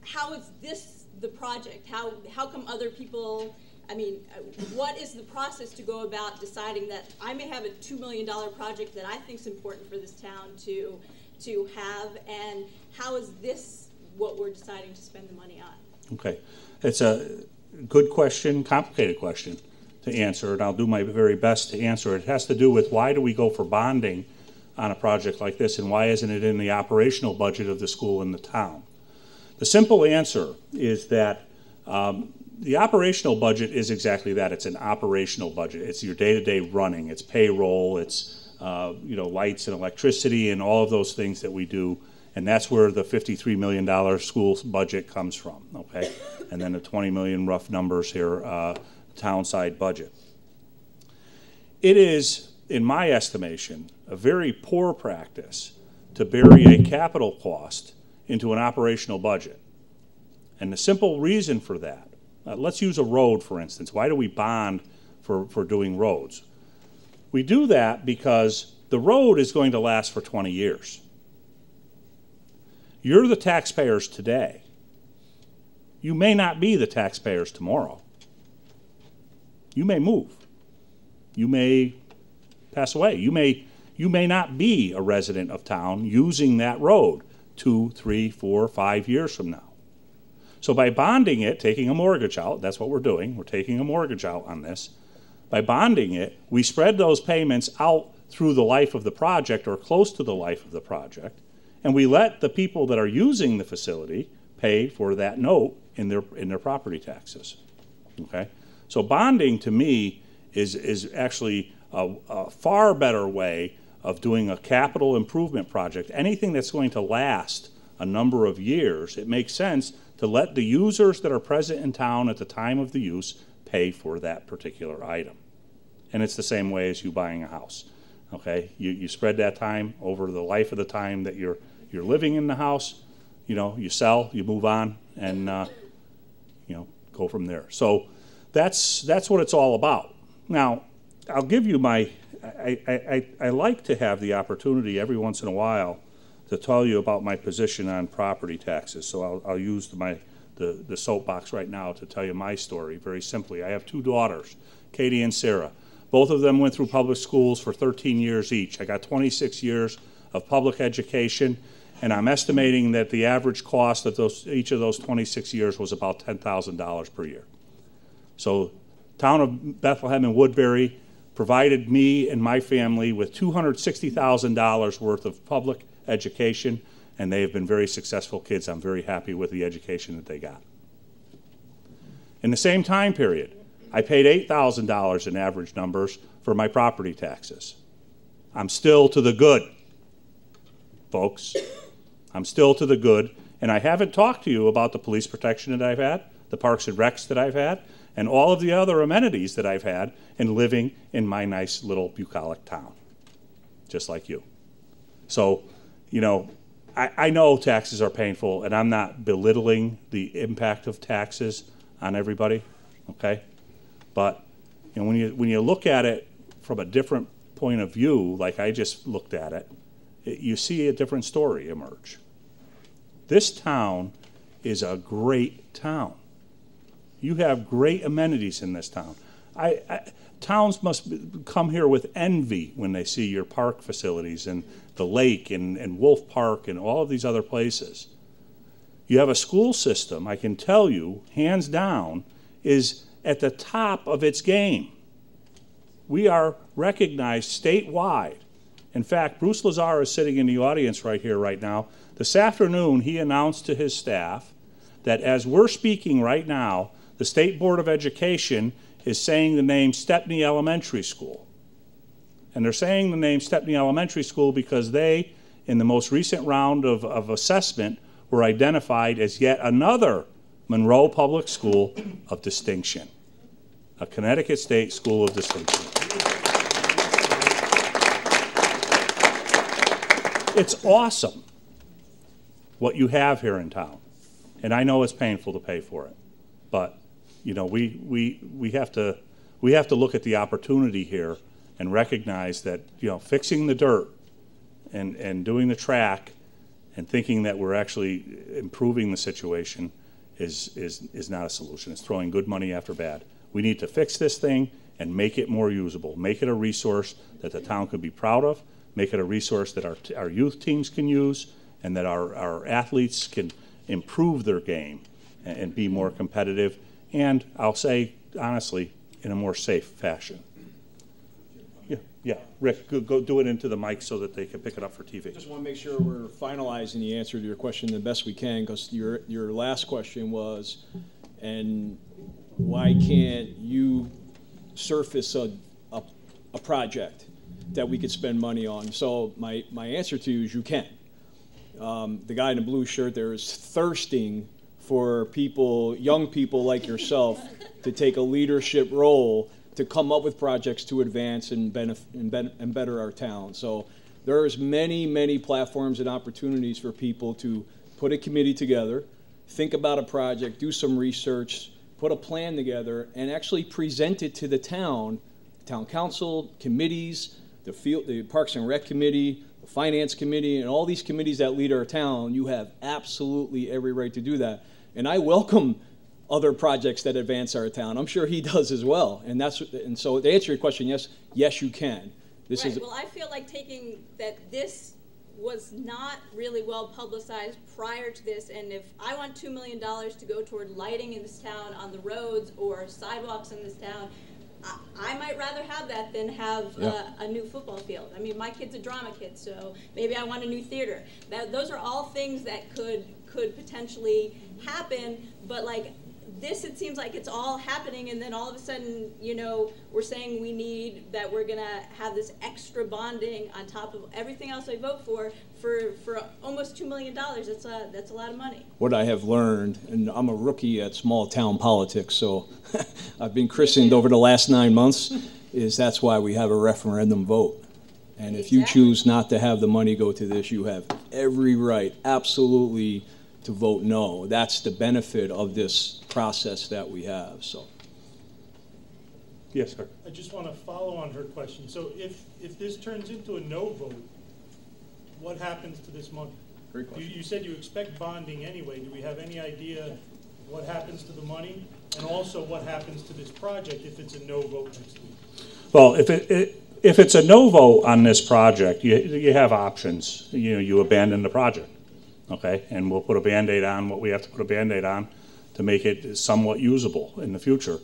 how is this the project? How come other people, I mean, what is the process to go about deciding that I may have a $2 million project that I think is important for this town to have, and how is this what we're deciding to spend the money on? Okay. It's a good question, complicated question to answer, and I'll do my very best to answer it. It has to do with why do we go for bonding on a project like this, and why isn't it in the operational budget of the school and the town? The simple answer is that the operational budget is exactly that. It's an operational budget. It's your day-to-day running. It's payroll. It's lights and electricity and all of those things that we do. And that's where the $53 million school budget comes from, okay? And then the 20 million rough numbers here, town side budget. It is, in my estimation, a very poor practice to bury a capital cost into an operational budget. And the simple reason for that, let's use a road, for instance. Why do we bond for doing roads? We do that because the road is going to last for 20 years. You're the taxpayers today. You may not be the taxpayers tomorrow. You may move. You may pass away. You may not be a resident of town using that road 2, 3, 4, 5 years from now. So by bonding it, taking a mortgage out, that's what we're doing. We're taking a mortgage out on this. By bonding it, we spread those payments out through the life of the project or close to the life of the project, and we let the people that are using the facility pay for that note in their property taxes. Okay? So bonding to me is actually a far better way of doing a capital improvement project. Anything that's going to last a number of years, it makes sense to let the users that are present in town at the time of the use pay for that particular item. And it's the same way as you buying a house. Okay, you spread that time over the life of the time that you're living in the house. You know, you sell, you move on, and you know, go from there. So that's what it's all about. Now, I'll give you my. I like to have the opportunity every once in a while to tell you about my position on property taxes. So I'll use the soapbox right now to tell you my story very simply. I have two daughters, Katie and Sarah. Both of them went through public schools for 13 years each. I got 26 years of public education, and I'm estimating that the average cost of each of those 26 years was about $10,000 per year. So town of Bethlehem and Woodbury provided me and my family with $260,000 worth of public education, and they have been very successful kids. I'm very happy with the education that they got. In the same time period, I paid $8,000 in average numbers for my property taxes. I'm still to the good, folks. I'm still to the good, and I haven't talked to you about the police protection that I've had, the parks and recs that I've had, and all of the other amenities that I've had in living in my nice little bucolic town, just like you. So, you know, I know taxes are painful, and I'm not belittling the impact of taxes on everybody, okay? But you know, when you look at it from a different point of view, like I just looked at it, you see a different story emerge. This town is a great town. You have great amenities in this town. Towns must come here with envy when they see your park facilities and the lake and Wolf Park and all of these other places. You have a school system, I can tell you, hands down, is at the top of its game. We are recognized statewide. In fact, Bruce Lazar is sitting in the audience right here, right now. This afternoon, he announced to his staff that as we're speaking right now, the State Board of Education is saying the name Stepney Elementary School. And they're saying the name Stepney Elementary School because they, in the most recent round of assessment, were identified as yet another Monroe Public School of distinction, a Connecticut State School of distinction. It's awesome what you have here in town, and I know it's painful to pay for it, but you know, we have to look at the opportunity here and recognize that, you know, fixing the dirt and doing the track and thinking that we're actually improving the situation is not a solution. It's throwing good money after bad. We need to fix this thing and make it more usable, make it a resource that the town could be proud of, make it a resource that our youth teams can use, and that our athletes can improve their game and be more competitive, and I'll say, honestly, in a more safe fashion. Yeah, Rick, go do it into the mic so that they can pick it up for TV. Just want to make sure we're finalizing the answer to your question the best we can, because your last question was, and why can't you surface a project that we could spend money on? So my answer to you is you can. The guy in the blue shirt there is thirsting for people, young people like yourself, to take a leadership role to come up with projects to advance and better our town. So there's many platforms and opportunities for people to put a committee together, think about a project, do some research, put a plan together, and actually present it to the town council, committees, the Parks and Rec Committee, the Finance Committee, and all these committees that lead our town. You have absolutely every right to do that. And I welcome other projects that advance our town. I'm sure he does as well. And so to answer your question, yes, you can. Well, I feel like taking that this was not really well publicized prior to this, and if I want $2 million to go toward lighting in this town on the roads or sidewalks in this town, I might rather have that than have a new football field. I mean, my kid's a drama kid, so maybe I want a new theater. Those are all things that could potentially happen, but like this, it seems like it's all happening, and then all of a sudden, you know, we're saying that we're gonna have this extra bonding on top of everything else I vote for almost $2 million. That's a lot of money. What I have learned, and I'm a rookie at small town politics, so I've been christened over the last 9 months, is that's why we have a referendum vote. And if you choose not to have the money go to this, you have every right, absolutely, to vote no. That's the benefit of this process that we have. So. Yes, sir. I just want to follow on her question. So if this turns into a no vote, what happens to this money? Great question. You said you expect bonding anyway. Do we have any idea what happens to the money? And also what happens to this project if it's a no vote next week? Well, if it's a no vote on this project, you have options. You know, you abandon the project, okay? And we'll put a Band-Aid on what we have to put a Band-Aid on to make it somewhat usable in the future.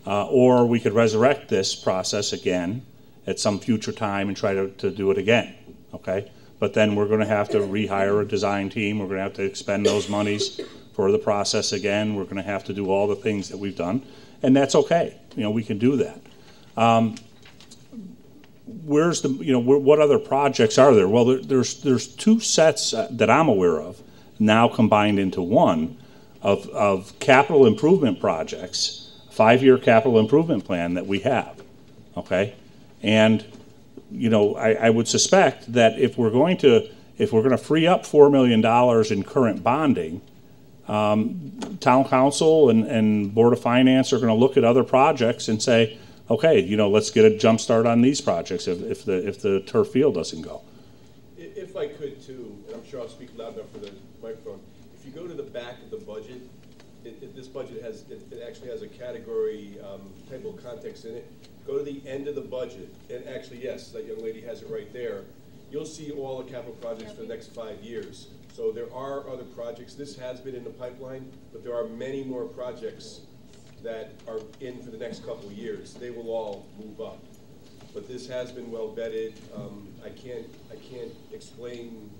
Or we could resurrect this process again at some future time and try to do it again, okay? But then we're going to have to rehire a design team. We're going to have to expend those monies for the process again. We're going to have to do all the things that we've done, and that's okay. You know, we can do that. Where's the, you know, what other projects are there? Well, there's two sets that I'm aware of now combined into one of capital improvement projects, 5-year capital improvement plan that we have, okay? And, you know, I would suspect that if we're going to free up $4 million in current bonding, town council and board of finance are going to look at other projects and say, okay, you know, let's get a jump start on these projects if the turf field doesn't go. If I could too, and I'm sure I'll speak loud enough for the microphone, if you go to the back of the budget, this budget it actually has a category table of context in it. Go to the end of the budget, and actually, yes, that young lady has it right there. You'll see all the capital projects for the next 5 years. So there are other projects. This has been in the pipeline, but there are many more projects that are in for the next couple of years. They will all move up. But this has been well vetted. I can't explain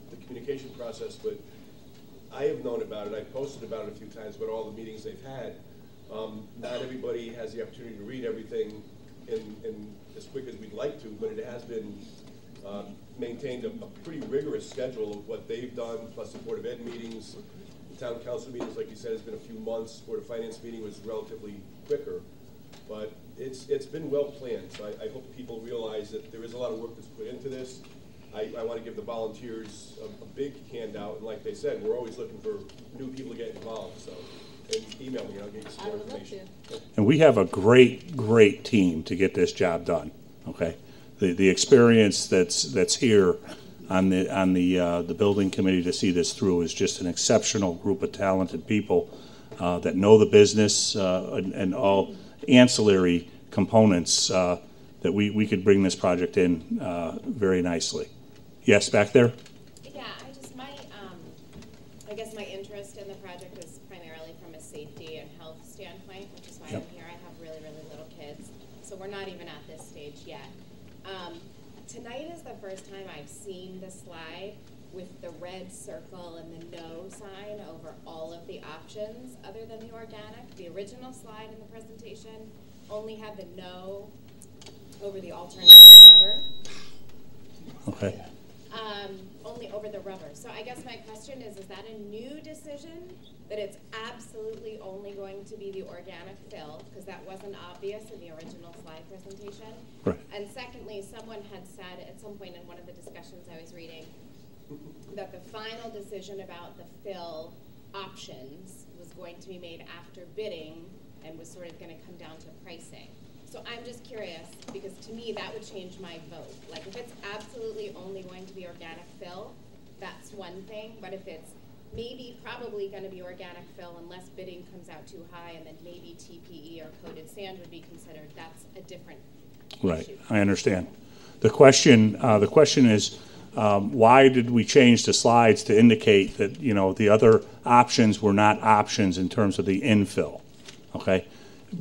the communication process, but I have known about it. I've posted about it a few times about all the meetings they've had. Not everybody has the opportunity to read everything in as quick as we'd like to, but it has been maintained a pretty rigorous schedule of what they've done, plus the Board of Ed meetings. The Town Council meetings, like you said, has been a few months. Board of Finance meeting was relatively quicker, but it's been well planned. So I hope people realize that there is a lot of work that's put into this. I want to give the volunteers a big handout, and like they said, we're always looking for new people to get involved. So, and email me, I'll get you some more information. And we have a great team to get this job done. Okay, the experience that's here on the building committee to see this through is just an exceptional group of talented people that know the business and all ancillary components that we could bring this project in very nicely. Yes, back there? Yeah, I guess my interest in the project is primarily from a safety and health standpoint, which is why I'm here. I have really, really little kids, so we're not even at this stage yet. Tonight is the first time I've seen the slide with the red circle and the no sign over all of the options other than the organic. The original slide in the presentation only had the no over the alternative rubber. Okay. Only over the rubber. So I guess my question is that a new decision that it's absolutely only going to be the organic fill, because that wasn't obvious in the original slide presentation? Right. And secondly, someone had said at some point in one of the discussions I was reading that the final decision about the fill options was going to be made after bidding and was sort of going to come down to pricing. So I'm just curious, because to me that would change my vote. Like if it's absolutely only going to be organic fill, that's one thing, but if it's maybe probably going to be organic fill unless bidding comes out too high and then maybe TPE or coated sand would be considered, that's a different Right, issue. I understand. The question is, why did we change the slides to indicate that, you know, the other options were not options in terms of the infill, okay?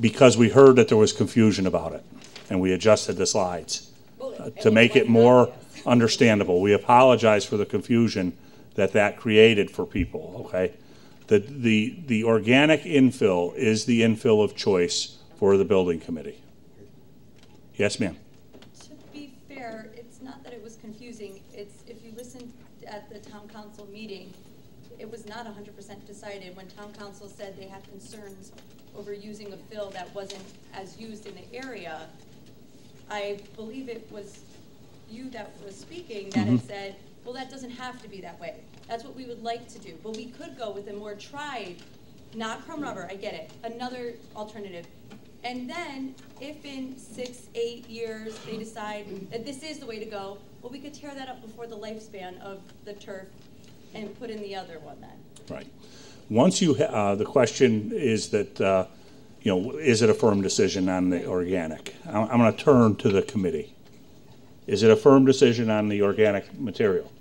because we heard that there was confusion about it, and we adjusted the slides to make it more understandable. We apologize for the confusion that created for people, okay? The organic infill is the infill of choice for the building committee. Yes, ma'am. To be fair, it's not that it was confusing. It's, if you listened at the town council meeting, it was not 100% decided when town council said they had concerns over using a fill that wasn't as used in the area. I believe it was you that was speaking that had said, well, that doesn't have to be that way. That's what we would like to do. But we could go with a more tried, not crumb rubber, I get it, another alternative. And then if in 6, 8 years they decide that this is the way to go, well, we could tear that up before the lifespan of the turf and put in the other one then. Right. Once you, the question is that, you know, is it a firm decision on the organic? I'm going to turn to the committee. Is it a firm decision on the organic material?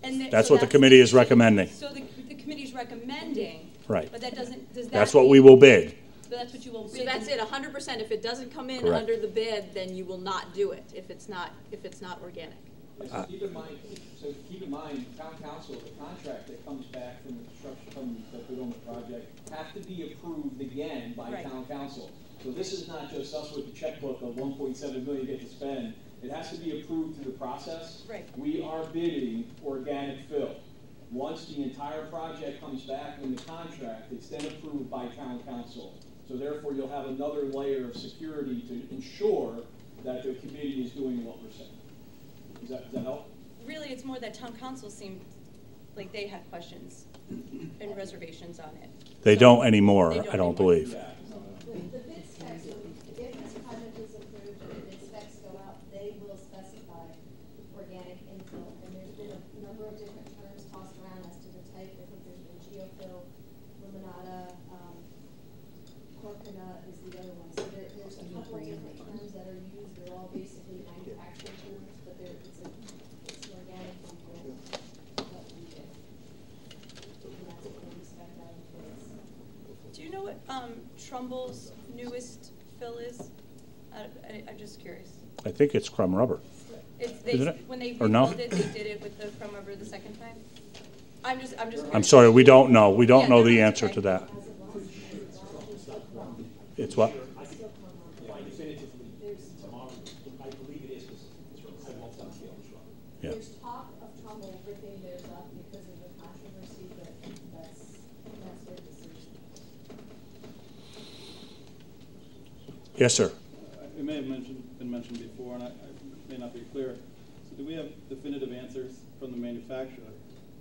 And That's what the committee is recommending. So the committee's recommending. Right. But that doesn't, does that That's what mean- we will bid. So that's what you will bid. So that's it, 100%. If it doesn't come in Correct. under the bid, then you will not do it if it's not organic. So keep in mind, town council, the contract that comes back from the construction, from the development project, have to be approved again by Right. town council. So this is not just us with the checkbook of 1.7 million you get to spend. It has to be approved through the process. Right. We are bidding organic fill. Once the entire project comes back in the contract, it's then approved by town council. So therefore, you'll have another layer of security to ensure that the committee is doing what we're saying. Does that help? Really, it's more that town council seemed like they had questions and reservations on it. They So- don't anymore, They don't I don't anymore. believe. The bid specs, if this project is approved and the bid specs go out, they will specify organic infill. And there's been a number of different terms tossed around as to the type. I think there's been geofill, luminata, corkina is the other one. So there's a couple of different terms that are used. They're all basically manufacturing terms, but it's an organic infill that we did. And that's what we spec out in place. Do you know what Trumbull's newest fill is? I'm just curious. I think it's crumb rubber. It's, Isn't it? when they Or no? rebuilt it, they did it with the crumb rubber the second time? I'm just curious. I'm sorry, we don't know. We don't Yeah, know no, the that's answer okay. to that. It's what? Yeah. There's talk of Trumbull ripping theirs up because of the controversy, but that's their decision. Yes, sir. It may have been mentioned before, and I may not be clear. So do we have definitive answers from the manufacturer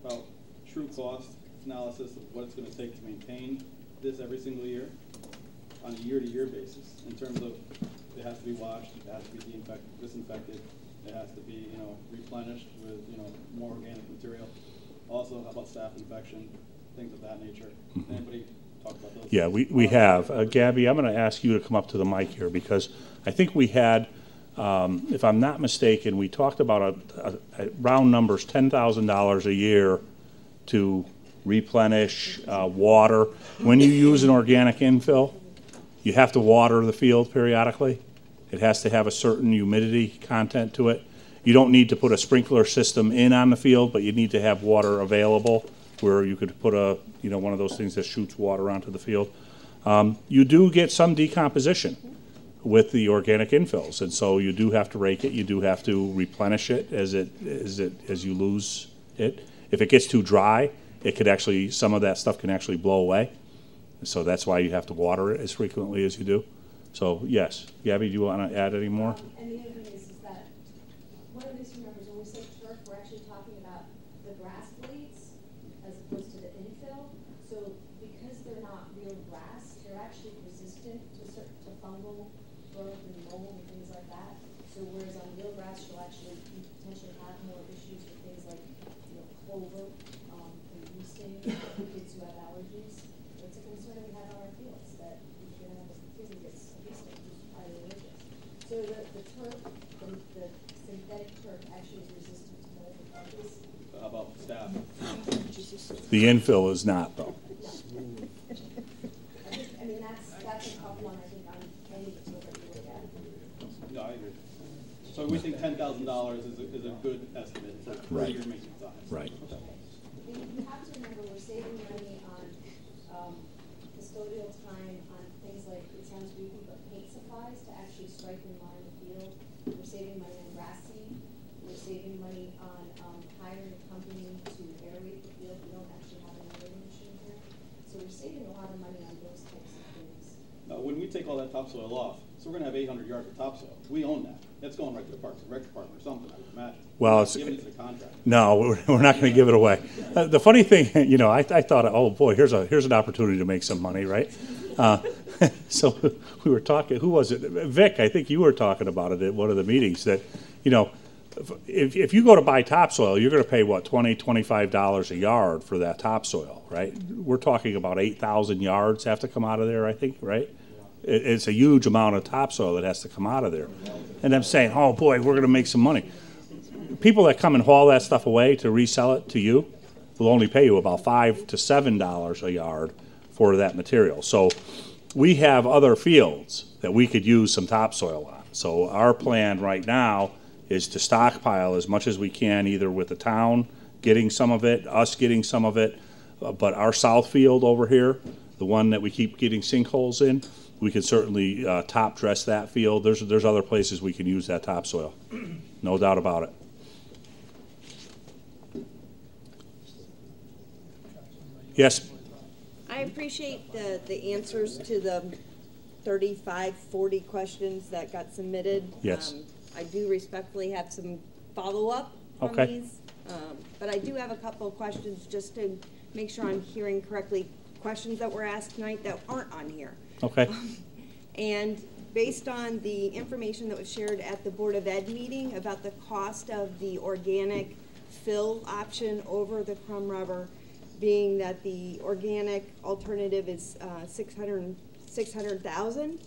about true cost analysis of what it's going to take to maintain this every single year on a year-to-year basis in terms of it has to be washed, it has to be disinfected, it has to be, replenished with, more organic material. Also, how about staph infection, things of that nature? Anybody talk about those? Yeah, we have. Gabby, I'm going to ask you to come up to the mic here because I think we had, if I'm not mistaken, we talked about round numbers, $10,000 a year to replenish water. When you use an organic infill, you have to water the field periodically. It has to have a certain humidity content to it. You don't need to put a sprinkler system in on the field, but you need to have water available where you could put one of those things that shoots water onto the field. You do get some decomposition with the organic infills, and so you do have to rake it. You do have to replenish it as you lose it. If it gets too dry, some of that stuff can actually blow away. So that's why you have to water it as frequently as you do. So yes, Gabby, do you want to add any more? And the other thing is that one of the misremembers, when we say turf, we're actually talking about the grass blades as opposed to the infill. So because they're not real grass, they're actually resistant to fungal growth and mold and things like that. So whereas on real grass, you'll actually potentially have more issues with things like clover and yeasting for kids who have allergies. It's a concern we have on our fields that you're going to have a kid who gets yeasting who's highly allergic. So the turf, the synthetic turf actually is resistant to mold and fungus. How about staph? The infill is not, though. I mean, that's that's a tough one, I think, on any field that you look at. No, I agree. So we think $10,000 is a good estimate for Right. your maintenance size. Right. Okay. You have to remember, we're saving money on custodial time, on things like, it sounds goofy, but paint supplies to actually stripe and line the field. We're saving money on grass seed. We're saving money on hiring a company to aerate the field. We don't actually have an aerating machine here. So we're saving a lot of money on those types of things. Now, when we take all that topsoil off, so we're gonna have 800 yards of topsoil. We own that. That's going right to the Parks and Rec Department or something, I would imagine. Well, We're it's- not giving it to the contractor. No, we're not going to give it away. The funny thing, you know, I thought, oh boy, here's an opportunity to make some money, right? So we were talking. Who was it? Vic, I think you were talking about it at one of the meetings. That, you know, if you go to buy topsoil, you're going to pay what, $20, $25 a yard for that topsoil, right? We're talking about 8,000 yards have to come out of there, I think, right? It's a huge amount of topsoil that has to come out of there. And I'm saying, oh boy, we're going to make some money. People that come and haul that stuff away to resell it to you will only pay you about $5 to $7 a yard for that material. So we have other fields that we could use some topsoil on. So our plan right now is to stockpile as much as we can, either with the town getting some of it, us getting some of it, but our south field over here, the one that we keep getting sinkholes in, we can certainly top dress that field. There's other places we can use that topsoil, no doubt about it. Yes. I appreciate the answers to the 35, 40 questions that got submitted. Yes. I do respectfully have some follow-up on Okay. these. But I do have a couple of questions just to make sure I'm hearing correctly, questions that were asked tonight that aren't on here. Okay. And based on the information that was shared at the Board of Ed meeting about the cost of the organic fill option over the crumb rubber, being that the organic alternative is $600,000.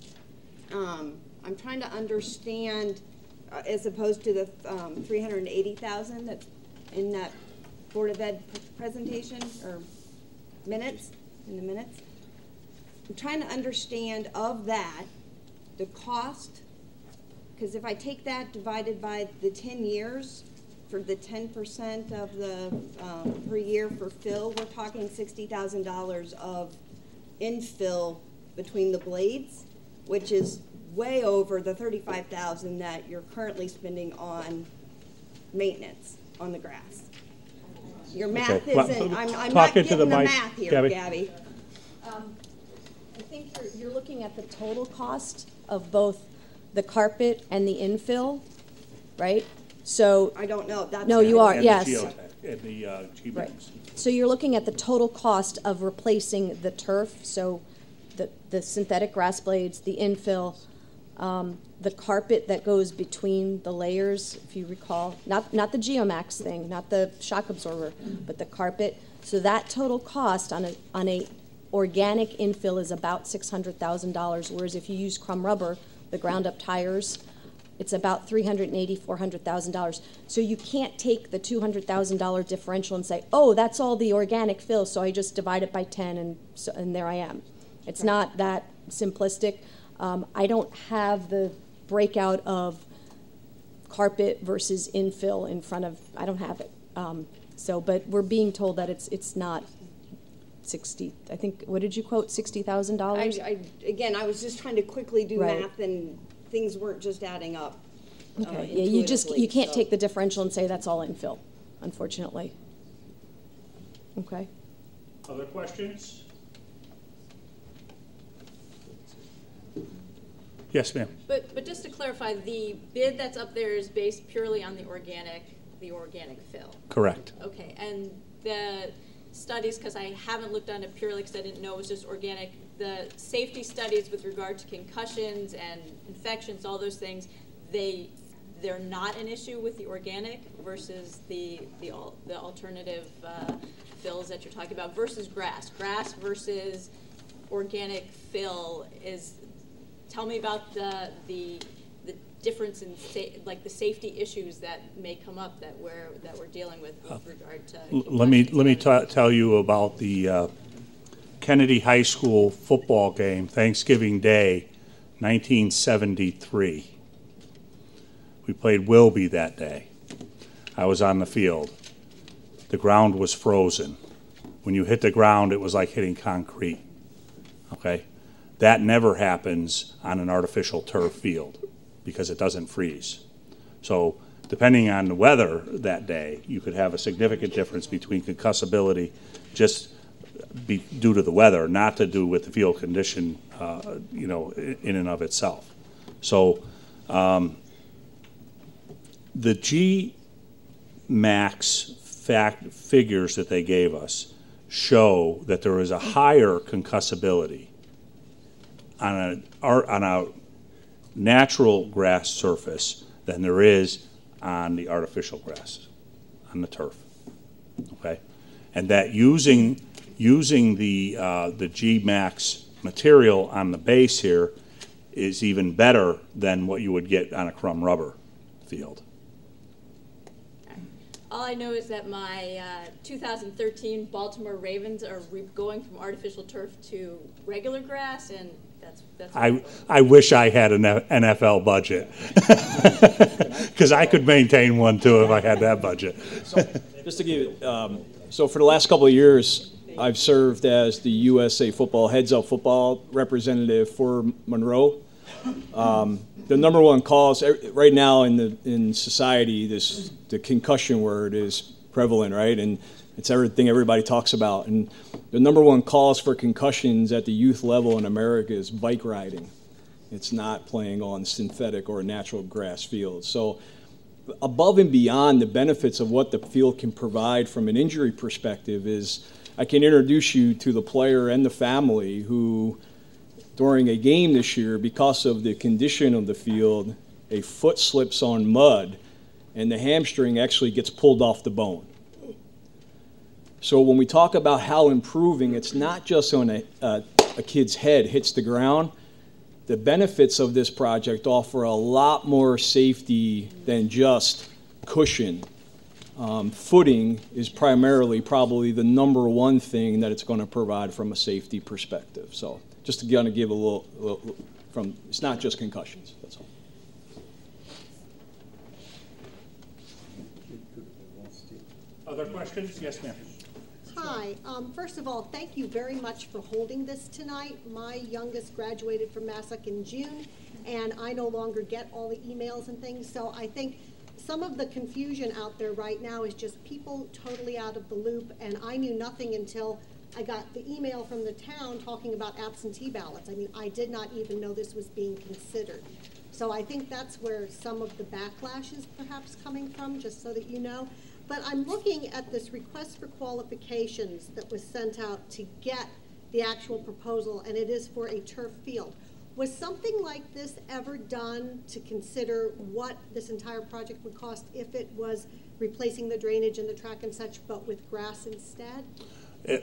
I'm trying to understand, as opposed to the $380,000 that's in that Board of Ed presentation or minutes, in the minutes. I'm trying to understand of that, the cost, because if I take that divided by the 10 years, for the 10% of the per year for fill, we're talking $60,000 of infill between the blades, which is way over the $35,000 that you're currently spending on maintenance on the grass. Your math Okay. Well, isn't, I'm not talking to getting the the mic, math here, Gabby. Gabby. I think you're looking at the total cost of both the carpet and the infill, right? So I don't know. That's no, you are, And yes. the geotech, and the G-beams. Right. So you're looking at the total cost of replacing the turf, so the synthetic grass blades, the infill, the carpet that goes between the layers, if you recall, not the Geomax thing, not the shock absorber, but the carpet. So that total cost on a organic infill is about $600,000, whereas if you use crumb rubber, the ground up tires, it's about $380,000, $400,000. So you can't take the $200,000 differential and say, oh, that's all the organic fill, so I just divide it by 10 and there I am. It's not that simplistic. I don't have the breakout of carpet versus infill in front of, I don't have it. But we're being told that it's not 60, I think, what did you quote, $60,000? Again, I was just trying to quickly do Right. math and things weren't just adding up. Okay, yeah, you intuitively, can't so. take the differential and say that's all infill, unfortunately. Okay. Other questions? Yes, ma'am. But just to clarify, the bid that's up there is based purely on the organic fill. Correct. Okay, and the studies, because I haven't looked on it purely because I didn't know it was just organic, the safety studies with regard to concussions and infections, all those things, they're not an issue with the organic versus the alternative fills that you're talking about versus grass. Grass versus organic fill is, tell me about the difference in like the safety issues that may come up that we're dealing with regard to. Let me tell you about the Kennedy High School football game, Thanksgiving Day, 1973. We played Wilby that day. I was on the field. The ground was frozen. When you hit the ground, it was like hitting concrete. Okay? That never happens on an artificial turf field because it doesn't freeze. So depending on the weather that day, you could have a significant difference between concussability just due to the weather, not to do with the field condition, in and of itself. So the G max figures that they gave us show that there is a higher concussability on a natural grass surface than there is on the artificial grass, on the turf. Okay, and that using the G max material on the base here is even better than what you would get on a crumb rubber field. All I know is that my 2013 Baltimore Ravens are going from artificial turf to regular grass, and that's I wish I had an NFL budget, because I could maintain one too if I had that budget. So, just to give you, so for the last couple of years, I've served as the USA Football Heads-Up Football representative for Monroe. The number one cause right now in society, the concussion word is prevalent, right? And it's everything everybody talks about. And the number one cause for concussions at the youth level in America is bike riding. It's not playing on synthetic or natural grass fields. So above and beyond the benefits of what the field can provide from an injury perspective is I can introduce you to the player and the family who, during a game this year, because of the condition of the field, a foot slips on mud and the hamstring actually gets pulled off the bone. So when we talk about how improving, it's not just on a kid's head hits the ground. The benefits of this project offer a lot more safety than just cushion. Footing is primarily probably the number one thing that it's going to provide from a safety perspective. So just to kind of give a little from, it's not just concussions, that's all. Other questions? Yes, ma'am. Hi. First of all, thank you very much for holding this tonight. My youngest graduated from Masuk in June, and I no longer get all the emails and things, so I think some of the confusion out there right now is just people totally out of the loop, and I knew nothing until I got the email from the town talking about absentee ballots. I mean, I did not even know this was being considered. So I think that's where some of the backlash is perhaps coming from, just so that you know. But I'm looking at this request for qualifications that was sent out to get the actual proposal, and it is for a turf field. Was something like this ever done to consider what this entire project would cost if it was replacing the drainage and the track and such, but with grass instead?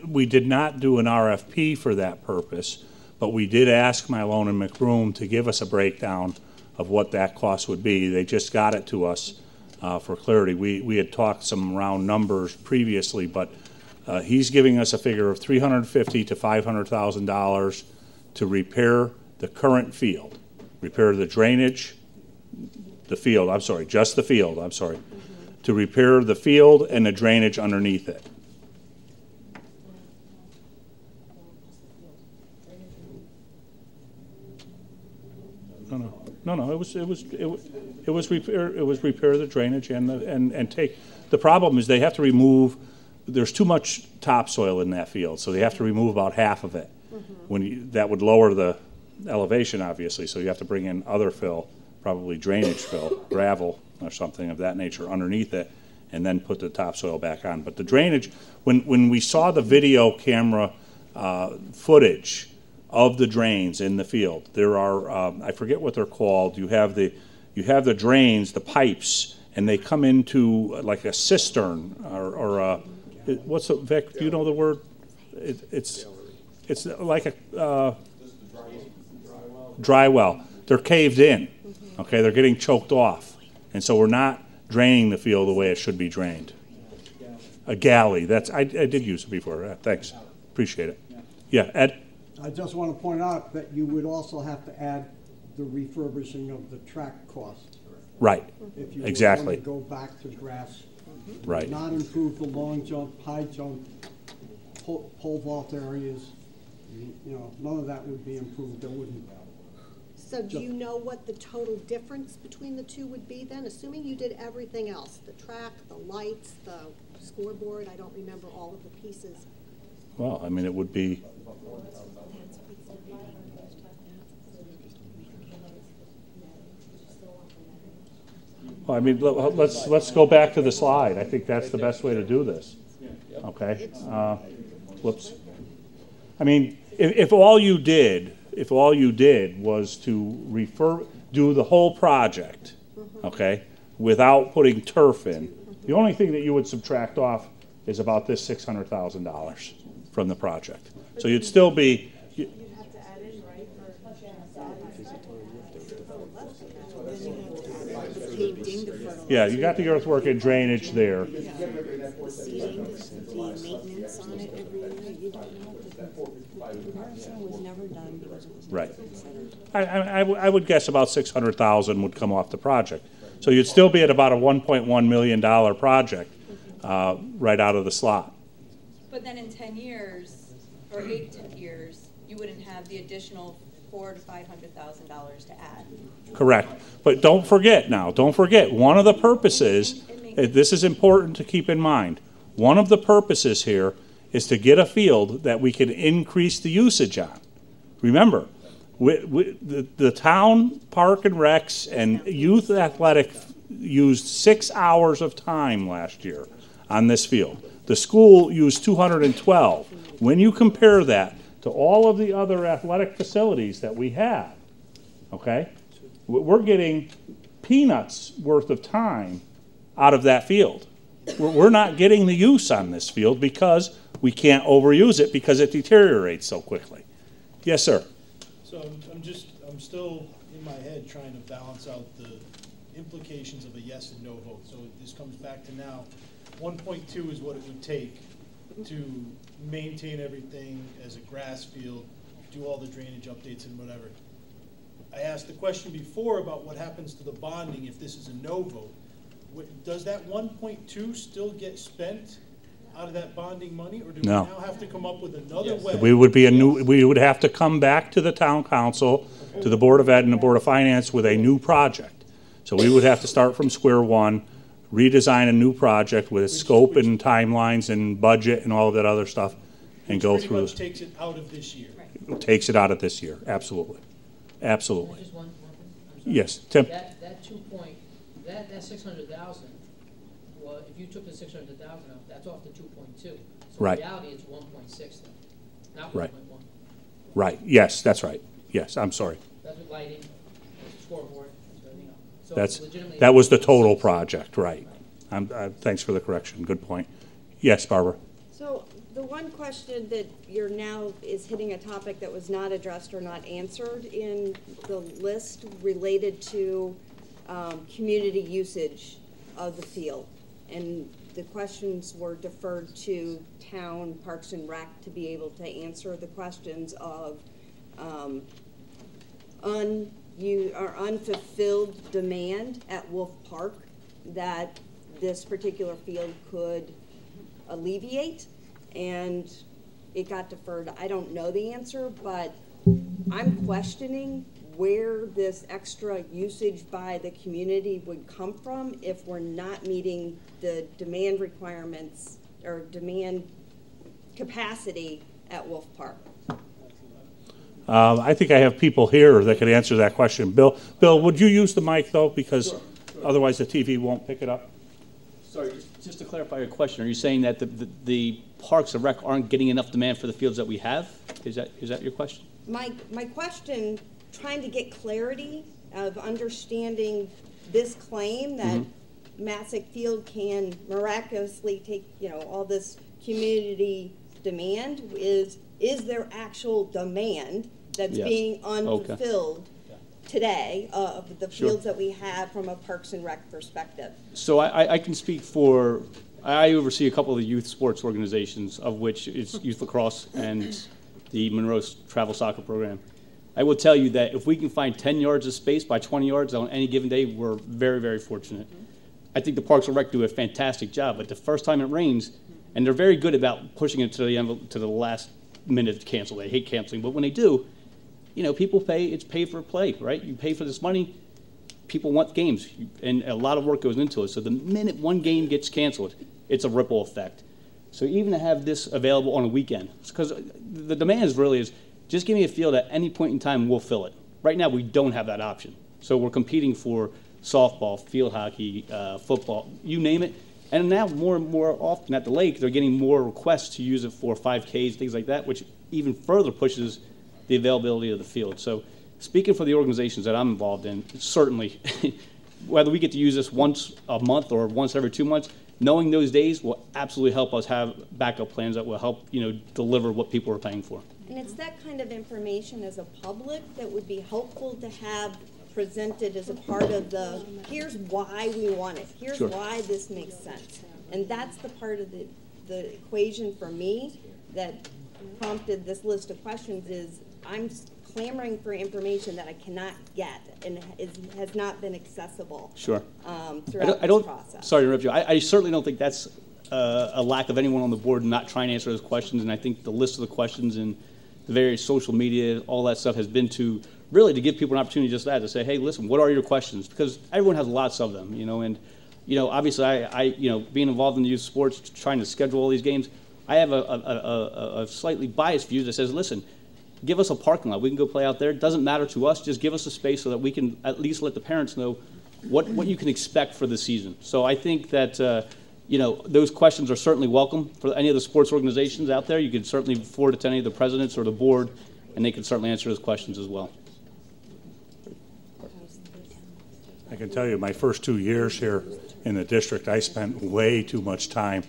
We did not do an RFP for that purpose, but we did ask Malone and McBroom to give us a breakdown of what that cost would be. They just got it to us for clarity. We had talked some round numbers previously, but he's giving us a figure of $350,000 to $500,000 to repair the current field, repair the drainage, the field, I'm sorry, just the field, I'm sorry, to repair the field and the drainage underneath it. No, it was repair the drainage and take, the problem is they have to remove, there's too much topsoil in that field, so they have to remove about half of it. That would lower the elevation, obviously, so you have to bring in other fill, probably drainage fill, gravel or something of that nature underneath it, and then put the topsoil back on. But the drainage, when we saw the video camera footage of the drains in the field, there are, I forget what they're called, you have the drains, the pipes, and they come into like a cistern or what's the, Vic, do you know the word? It's like a dry well. They're caved in, okay? They're getting choked off. And so we're not draining the field the way it should be drained. A galley, I did use it before. Thanks, appreciate it. Yeah, Ed? I just want to point out that you would also have to add the refurbishing of the track cost. Right, If you were exactly. going to go back to grass. Right. Not improve the long jump, high jump, pole vault areas. You know, none of that would be improved. There wouldn't. So do you know what the total difference between the two would be then, assuming you did everything else? The track, the lights, the scoreboard, I don't remember all of the pieces. Well, I mean, it would be, well, I mean, let's go back to the slide. I think that's the best way to do this. Okay? Whoops. I mean, if all you did was to do the whole project, okay, without putting turf in, the only thing that you would subtract off is about this $600,000 from the project. So you'd still be. You'd have to add in, right, Yeah, you got the earthwork and drainage there. The maintenance on it every year, you don't know. The comparison was never done because it was never Right. considered. I would guess about 600,000 would come off the project. So you'd still be at about a $1.1 million project right out of the slot. But then in 10 years, or 8 years, you wouldn't have the additional $400,000 to $500,000 to add. Correct. But don't forget, one of the purposes, this is important to keep in mind, one of the purposes here is to get a field that we can increase the usage on. Remember, the town park and recs and youth athletic used 6 hours of time last year on this field. The school used 212. When you compare that to all of the other athletic facilities that we have, okay, we're getting peanuts worth of time out of that field. We're not getting the use on this field because we can't overuse it because it deteriorates so quickly. Yes, sir. So I'm still in my head trying to balance out the implications of a yes and no vote. So this comes back to now, 1.2 is what it would take to maintain everything as a grass field, do all the drainage updates and whatever. I asked the question before about what happens to the bonding if this is a no vote. Does that 1.2 still get spent out of that bonding money, or do we now have to come up with another way? We would have to come back to the town council, to the Board of Ed and the Board of Finance with a new project. So we would have to start from square one, redesign a new project with scope and timelines and budget and all of that other stuff, and go through. Which pretty much takes it out of this year. Takes it out of this year, absolutely. Absolutely. Just one thing? I'm sorry. Yes, Tim. That 600,000, well, if you took the 600,000 out, that's off the 2.2. So Right. in reality, it's 1.6 then, not Right. 1.1. Right, yes, that's right. Yes, I'm sorry. That's with lighting, that's scoreboard, that's everything else. So That's, legitimately, that was the 1.6. total project, right. Thanks for the correction, good point. Yes, Barbara? So the one question that you're now is hitting a topic that was not addressed or not answered in the list related to community usage of the field. And the questions were deferred to town Parks and Rec to be able to answer the questions of unfulfilled demand at Wolf Park that this particular field could alleviate, and it got deferred. I don't know the answer, but I'm questioning where this extra usage by the community would come from if we're not meeting the demand requirements or demand capacity at Wolf Park. I think I have people here that could answer that question. Bill, would you use the mic though, because otherwise the TV won't pick it up? Sorry, just to clarify your question, are you saying that the Parks and Rec aren't getting enough demand for the fields that we have? Is that your question? My question, trying to get clarity of understanding this claim that Masuk Field can miraculously take, all this community demand, is there actual demand that's being unfulfilled today of the fields that we have from a Parks and Rec perspective? So I can speak for, I oversee a couple of the youth sports organizations, of which is youth lacrosse and the Monroe travel soccer program. I will tell you that if we can find 10 yards of space by 20 yards on any given day, we're very, very fortunate. I think the Parks and Rec do a fantastic job, but the first time it rains, and they're very good about pushing it to the last minute to cancel. They hate canceling, but when they do, you know, people pay. It's pay for play, right? You pay for this money. People want games, and a lot of work goes into it. So the minute one game gets canceled, it's a ripple effect. So even to have this available on a weekend, because the demand really is, just give me a field at any point in time, we'll fill it. Right now, we don't have that option. So we're competing for softball, field hockey, football, you name it. And now more and more often at the lake, they're getting more requests to use it for 5Ks, things like that, which even further pushes the availability of the field. So speaking for the organizations that I'm involved in, certainly, whether we get to use this once a month or once every 2 months, knowing those days will absolutely help us have backup plans that will help, you know, deliver what people are paying for. And it's that kind of information as a public that would be helpful to have presented as a part of the, here's why we want it, here's Sure. why this makes sense. And that's the part of the equation for me that prompted this list of questions is I'm clamoring for information that I cannot get and has not been accessible Sure. throughout I don't, this process. sorry to interrupt you. I certainly don't think that's a lack of anyone on the board not trying to answer those questions, and I think the list of the questions and the various social media, all that stuff has been to really to give people an opportunity just that, to say, hey, listen, what are your questions? Because everyone has lots of them, you know, and, you know, obviously I you know, being involved in the youth sports, trying to schedule all these games, I have a slightly biased view that says, listen, give us a parking lot. We can go play out there. It doesn't matter to us. Just give us a space so that we can at least let the parents know what you can expect for the season. So I think that, you know, those questions are certainly welcome for any of the sports organizations out there. You can certainly forward it to any of the presidents or the board, and they can certainly answer those questions as well. I can tell you, my first 2 years here in the district, I spent way too much time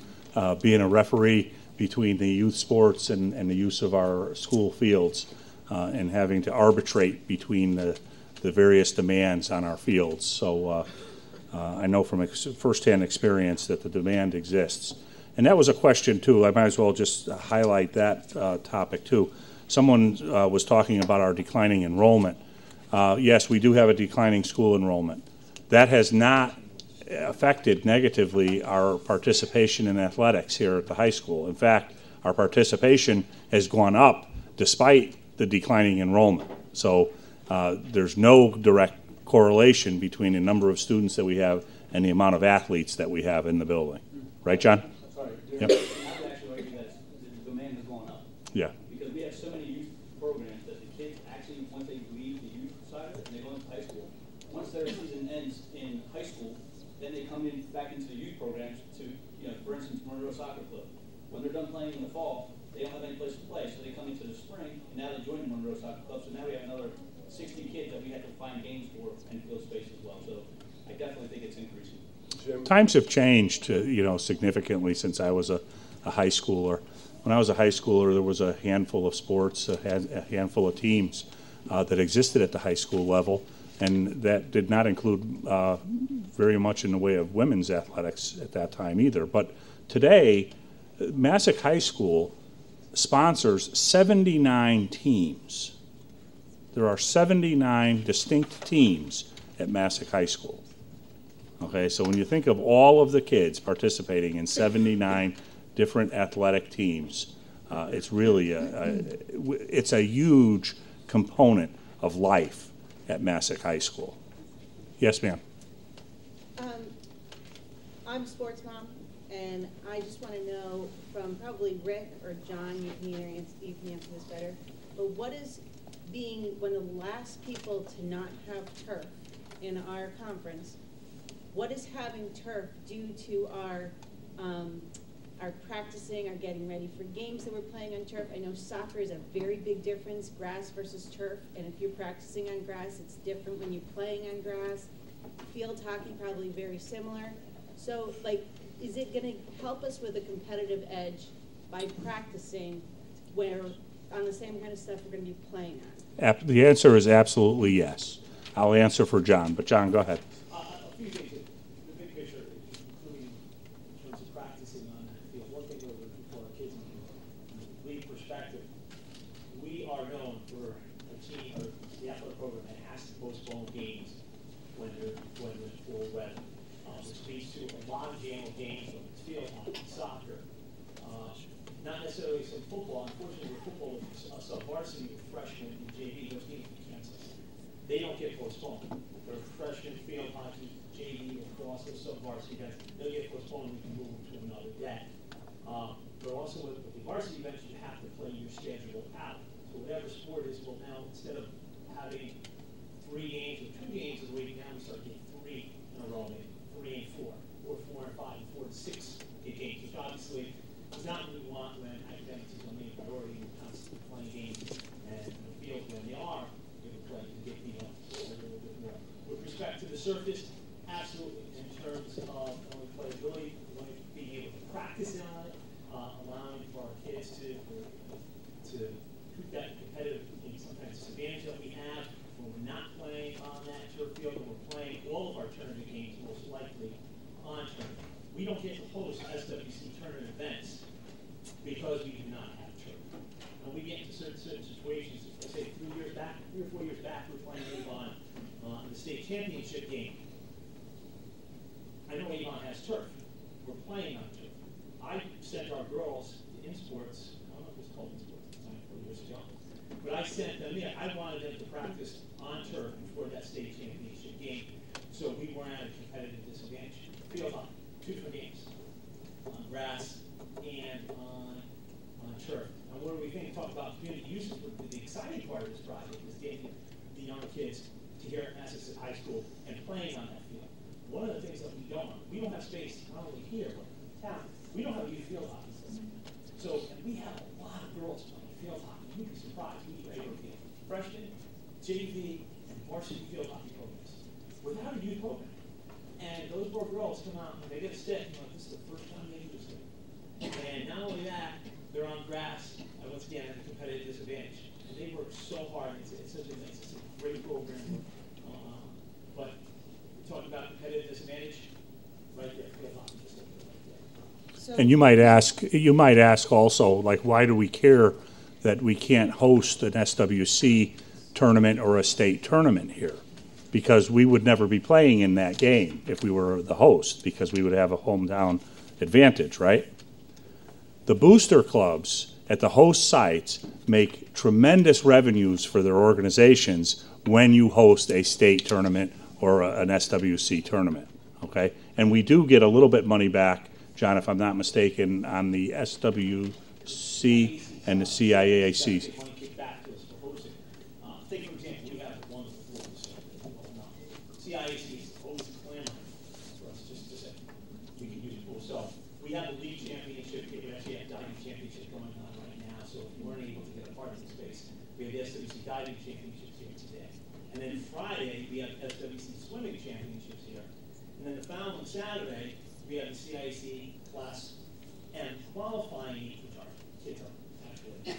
being a referee between the youth sports and the use of our school fields and having to arbitrate between the various demands on our fields. So I know from firsthand experience that the demand exists. And that was a question, too. I might as well just highlight that topic, too. Someone was talking about our declining enrollment. Yes, we do have a declining school enrollment. That has not affected negatively our participation in athletics here at the high school. In fact, our participation has gone up despite the declining enrollment. So there's no direct correlation between the number of students that we have and the amount of athletes that we have in the building. Right, John? Sorry. Yep. I would actually argue that the demand has gone up. Yeah. Because we have so many youth programs that the kids actually, once they leave the youth side of it and they go into high school, once their season ends in high school, then they come in back into the youth programs to, you know, for instance, Monroe Soccer Club. When they're done playing in the fall, they don't have any place to play, so they come into the spring, and now they join the Monroe Soccer Club, so now we have another 60 kids that we have to find games for and field space as well. So I definitely think it's increasing. Jim? Times have changed, you know, significantly since I was a high schooler. When I was a high schooler, there was a handful of sports, a handful of teams that existed at the high school level, and that did not include very much in the way of women's athletics at that time either. But today, Masuk High School sponsors 79 teams. There are 79 distinct teams at Masuk High School. Okay, so when you think of all of the kids participating in 79 different athletic teams, it's really it's a huge component of life at Masuk High School. Yes, ma'am. I'm a sports mom, and I just want to know from probably Rick or John, you can answer this better, but what is being one of the last people to not have turf in our conference, what is having turf do to our practicing, our getting ready for games that we're playing on turf? I know soccer is a very big difference, grass versus turf, and if you're practicing on grass, it's different when you're playing on grass. Field hockey, probably very similar. So, like, is it going to help us with a competitive edge by practicing where on the same kind of stuff we're going to be playing on? The answer is absolutely yes. I'll answer for John, but John, go ahead. A few things. The big picture, including in terms of practicing on that field, one thing for our kids in the league perspective, not necessarily some football. Unfortunately, with football, sub-varsity with freshmen and JV, those games are canceled. They don't get postponed. For freshman field hockey, JV, across the sub-varsity events, they'll get postponed and we can move them to another day. But also with the varsity events, you have to play your schedule out. So whatever sport is, well now, instead of having 3 games or 2 games a week, now we start getting 3 in a row, maybe 3 and 4, or 4 and 5, and 4 and 6 games, which obviously is not what we want when academics is the main priority and constantly playing games and the field when they are going to play to get people a little bit more. With respect to the surface, absolutely. In terms of playability, being able to practice on it, allowing for our kids to keep that competitive and sometimes disadvantage that we have when we're not playing on that turf field and we're playing all of our tournament games most likely on tournament. We don't get to host SWC tournament events because we do not have turf. And we get into certain situations, let's say 3 or 4 years back, we're playing Avon in the state championship game. I know Avon has turf. We're playing on turf. I sent our girls to InSports, I don't know if it was called InSports at the time, 4 years ago, but I sent them in. I wanted them to practice on turf before that state championship game, so we weren't at a competitive disadvantage. Field hockey, 2 different games, on grass and on turf. And what do we think? Talk about community uses. The exciting part of this project is getting the young kids to here at Massachusetts High School and playing on that field. One of the things that we don't have space not only here, but in town. We don't have a youth field hockey system. So, and we have a lot of girls playing field hockey. You'd be surprised. We were able to get freshman, JV, and varsity field hockey programs without a youth program. And those poor girls come out and they get a stick. And like, this is the first time they do this thing. And not only that, they're on grass, and once again, at a competitive disadvantage. And they work so hard. It's such a great program. But we're talking about competitive disadvantage right there. Field hockey just like right there. And you might ask also, like, why do we care that we can't host an SWC tournament or a state tournament here? Because we would never be playing in that game if we were the host, because we would have a hometown advantage, right? The booster clubs at the host sites make tremendous revenues for their organizations when you host a state tournament or an SWC tournament, okay? And we do get a little bit money back, John, if I'm not mistaken, on the SWC and the CIAC. Take, for example, we have one before this. CIAC is always clamoring for us just to say we can use it for. So we have the league championship, we actually have diving championship going on right now. So if you weren't able to get a part of the space, we have the SWC diving championships here today. And then Friday, we have SWC swimming championships here. And then the following Saturday, we have the CIAC Class M qualifying meet, which our kids are actually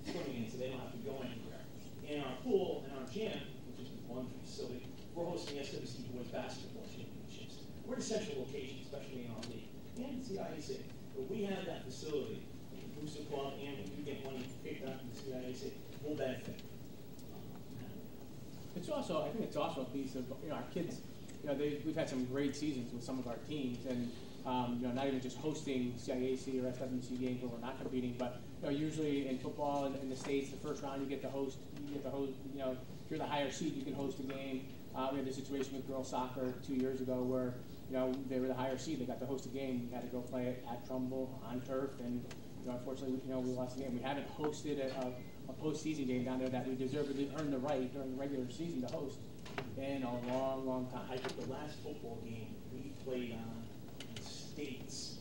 swimming in, so they don't have to go anywhere. In our pool and our gym, which is one facility, we're hosting SWC Boys Basketball Championships. We're in a central location, especially in our league, and CIAC. But we have that facility, the Booster Club, and if you get money picked up from the CIAC, we'll benefit. It's also, I think it's also a piece of, our kids, we've had some great seasons with some of our teams, and not even just hosting CIAC or SWC games where we're not competing, but usually in football in the States, the first round you get to host, if you're the higher seed, you can host a game. We had this situation with girls soccer 2 years ago where, they were the higher seed, they got to host a game, we had to go play it at Trumbull on turf, and unfortunately, we lost the game. We haven't hosted a postseason game down there that we deservedly earned the right during the regular season to host in a long, long time. I think the last football game we played on in the States,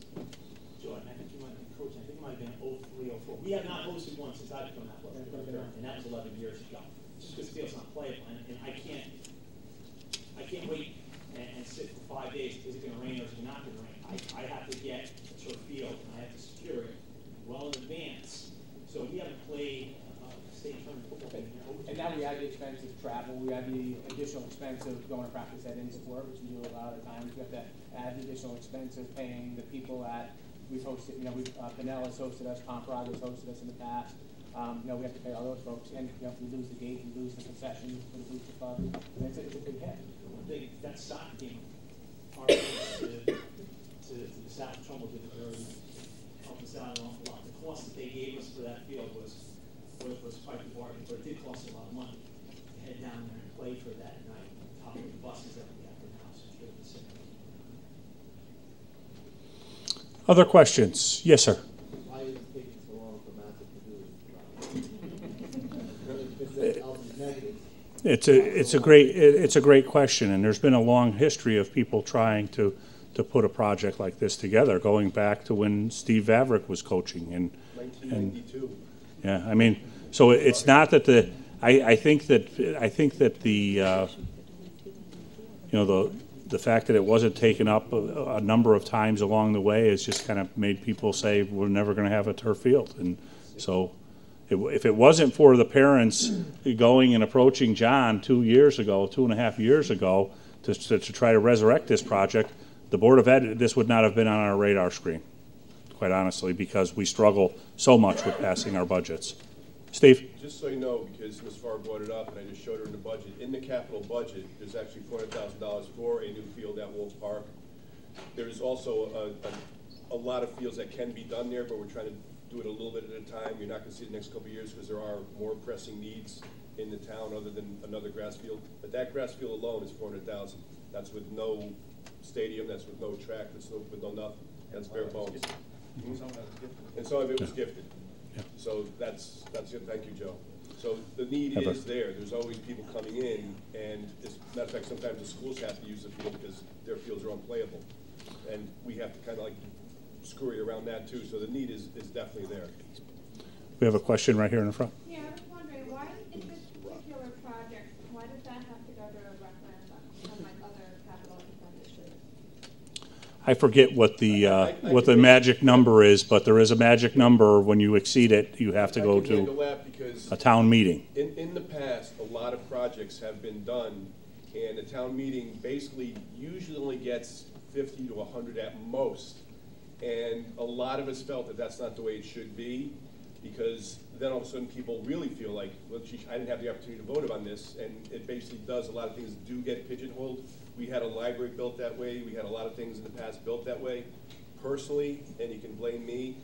Jordan, I think you might have been coaching, I think it might have been 03, 04. We have not hosted one since I've become that level, and that was 11 years ago. Just because the field's not playable, and I can't wait and sit for 5 days. Is it going to rain or is it not going to rain? I have to get a turf field, and I have to secure it well in advance. So we haven't played state tournament football game here. And now we have the expense of travel. We have the additional expense of going to practice at InSport, which we do a lot of times. We have to add the additional expense of paying the people at, we've hosted, Pinellas hosted us, Pomprog has hosted us in the past. We have to pay all those folks. And if we lose the gate, we lose the concession for the booster club. And it's a big hit. That soccer game, our to the South of Trumbull did really help us out a lot. The cost that they gave us for that field was quite the bargain, but it did cost a lot of money to head down there and play for that night, on top of the buses that we have now, so it's really the same. Other questions? Yes, sir. Why is it taking so long for Masuk to do it? It's a great question, and there's been a long history of people trying to put a project like this together, going back to when Steve Vavrick was coaching and 1992. Yeah, I mean, so it's not that I think that the the fact that it wasn't taken up a number of times along the way has just kind of made people say we're never going to have a turf field, and so. If it wasn't for the parents going and approaching John 2.5 years ago, to try to resurrect this project, the Board of Ed, this would not have been on our radar screen, quite honestly, because we struggle so much with passing our budgets. Steve? Just so you know, because Ms. Farr brought it up, and I just showed her in the budget, in the capital budget, there's actually $400,000 for a new field at Wolves Park. There's also a lot of fields that can be done there, but we're trying to do it a little bit at a time. You're not going to see it the next couple of years because there are more pressing needs in the town other than another grass field. But that grass field alone is $400,000. That's with no stadium. That's with no track. That's with no nothing. That's bare bones. And some of it was gifted. Yeah. So that's it. Thank you, Joe. So the need is there. There's always people coming in, and as a matter of fact, sometimes the schools have to use the field because their fields are unplayable, and we have to kind of like scurry around that too, so the need is definitely there. We have a question right here in the front. Yeah, I was wondering, why in this particular project, why does that have to go to a referendum unlike other capital expenditures? I forget what the magic number is, but there is a magic number. When you exceed it, you have to go to a town meeting. In the past, a lot of projects have been done, and the town meeting basically usually only gets 50 to 100 at most. And a lot of us felt that that's not the way it should be, because then all of a sudden people really feel like, well, I didn't have the opportunity to vote on this, and it basically does. A lot of things do get pigeonholed. We had a library built that way. We had a lot of things in the past built that way. Personally, and you can blame me,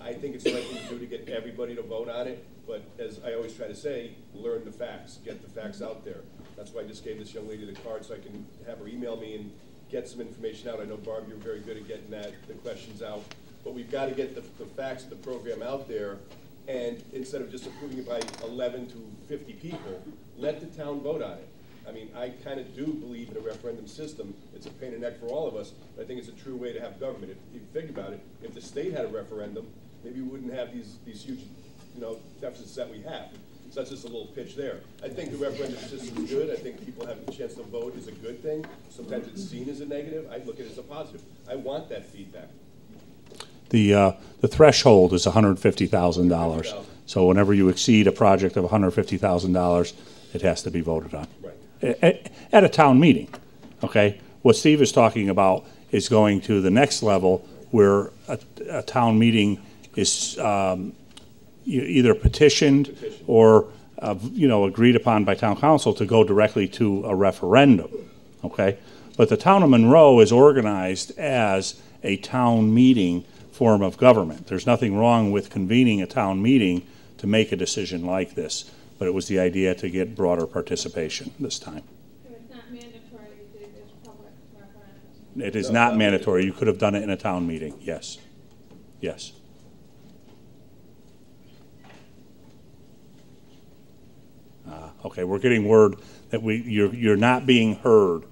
I think it's the right thing to do to get everybody to vote on it, but as I always try to say, learn the facts, get the facts out there. That's why I just gave this young lady the card so I can have her email me and get some information out. I know, Barb, you're very good at getting the questions out. But we've got to get the facts of the program out there, and instead of just approving it by 11 to 50 people, let the town vote on it. I mean, I kind of do believe in a referendum system. It's a pain in the neck for all of us, but I think it's a true way to have government. If you think about it, if the state had a referendum, maybe we wouldn't have these huge, deficits that we have. So that's just a little pitch there. I think the referendum system is good. I think people having a chance to vote is a good thing. Sometimes it's seen as a negative. I look at it as a positive. I want that feedback. The threshold is $150,000. So whenever you exceed a project of $150,000, it has to be voted on. Right. At a town meeting, okay? What Steve is talking about is going to the next level where a town meeting is either petitioned or agreed upon by town council to go directly to a referendum, okay? But the town of Monroe is organized as a town meeting form of government. There's nothing wrong with convening a town meeting to make a decision like this, but it was the idea to get broader participation this time. So it's not mandatory to do this public referendum? It is not mandatory. You could have done it in a town meeting, yes. Yes. Okay, we're getting word that you're not being heard.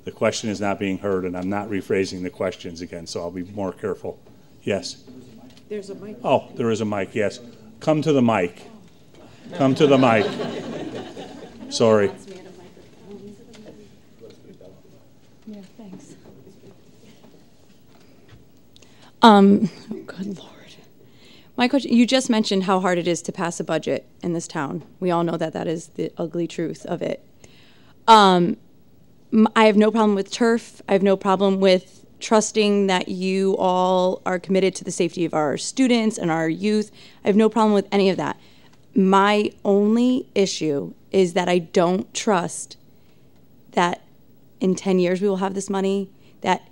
The question is not being heard, and I'm not rephrasing the questions again, so I'll be more careful. Yes? There's a mic. Oh, there is a mic, yes. Come to the mic. Come to the mic. Sorry. Yeah, thanks. Good Lord. My question, you just mentioned how hard it is to pass a budget in this town. We all know that is the ugly truth of it. I have no problem with turf. I have no problem with trusting that you all are committed to the safety of our students and our youth. I have no problem with any of that. My only issue is that I don't trust that in 10 years we will have this money, that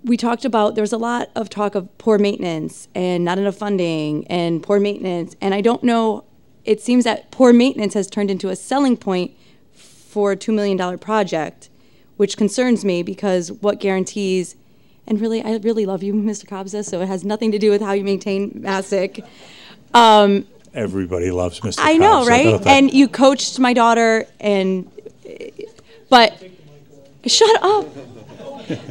we talked about, there was a lot of talk of poor maintenance and not enough funding and poor maintenance. And I don't know, it seems that poor maintenance has turned into a selling point for a $2 million project, which concerns me because what guarantees, and really, I really love you, Mr. Kobza, so it has nothing to do with how you maintain Masuk. Everybody loves Mr. I know, Kobza, right? don't they? And you coached my daughter, but shut up.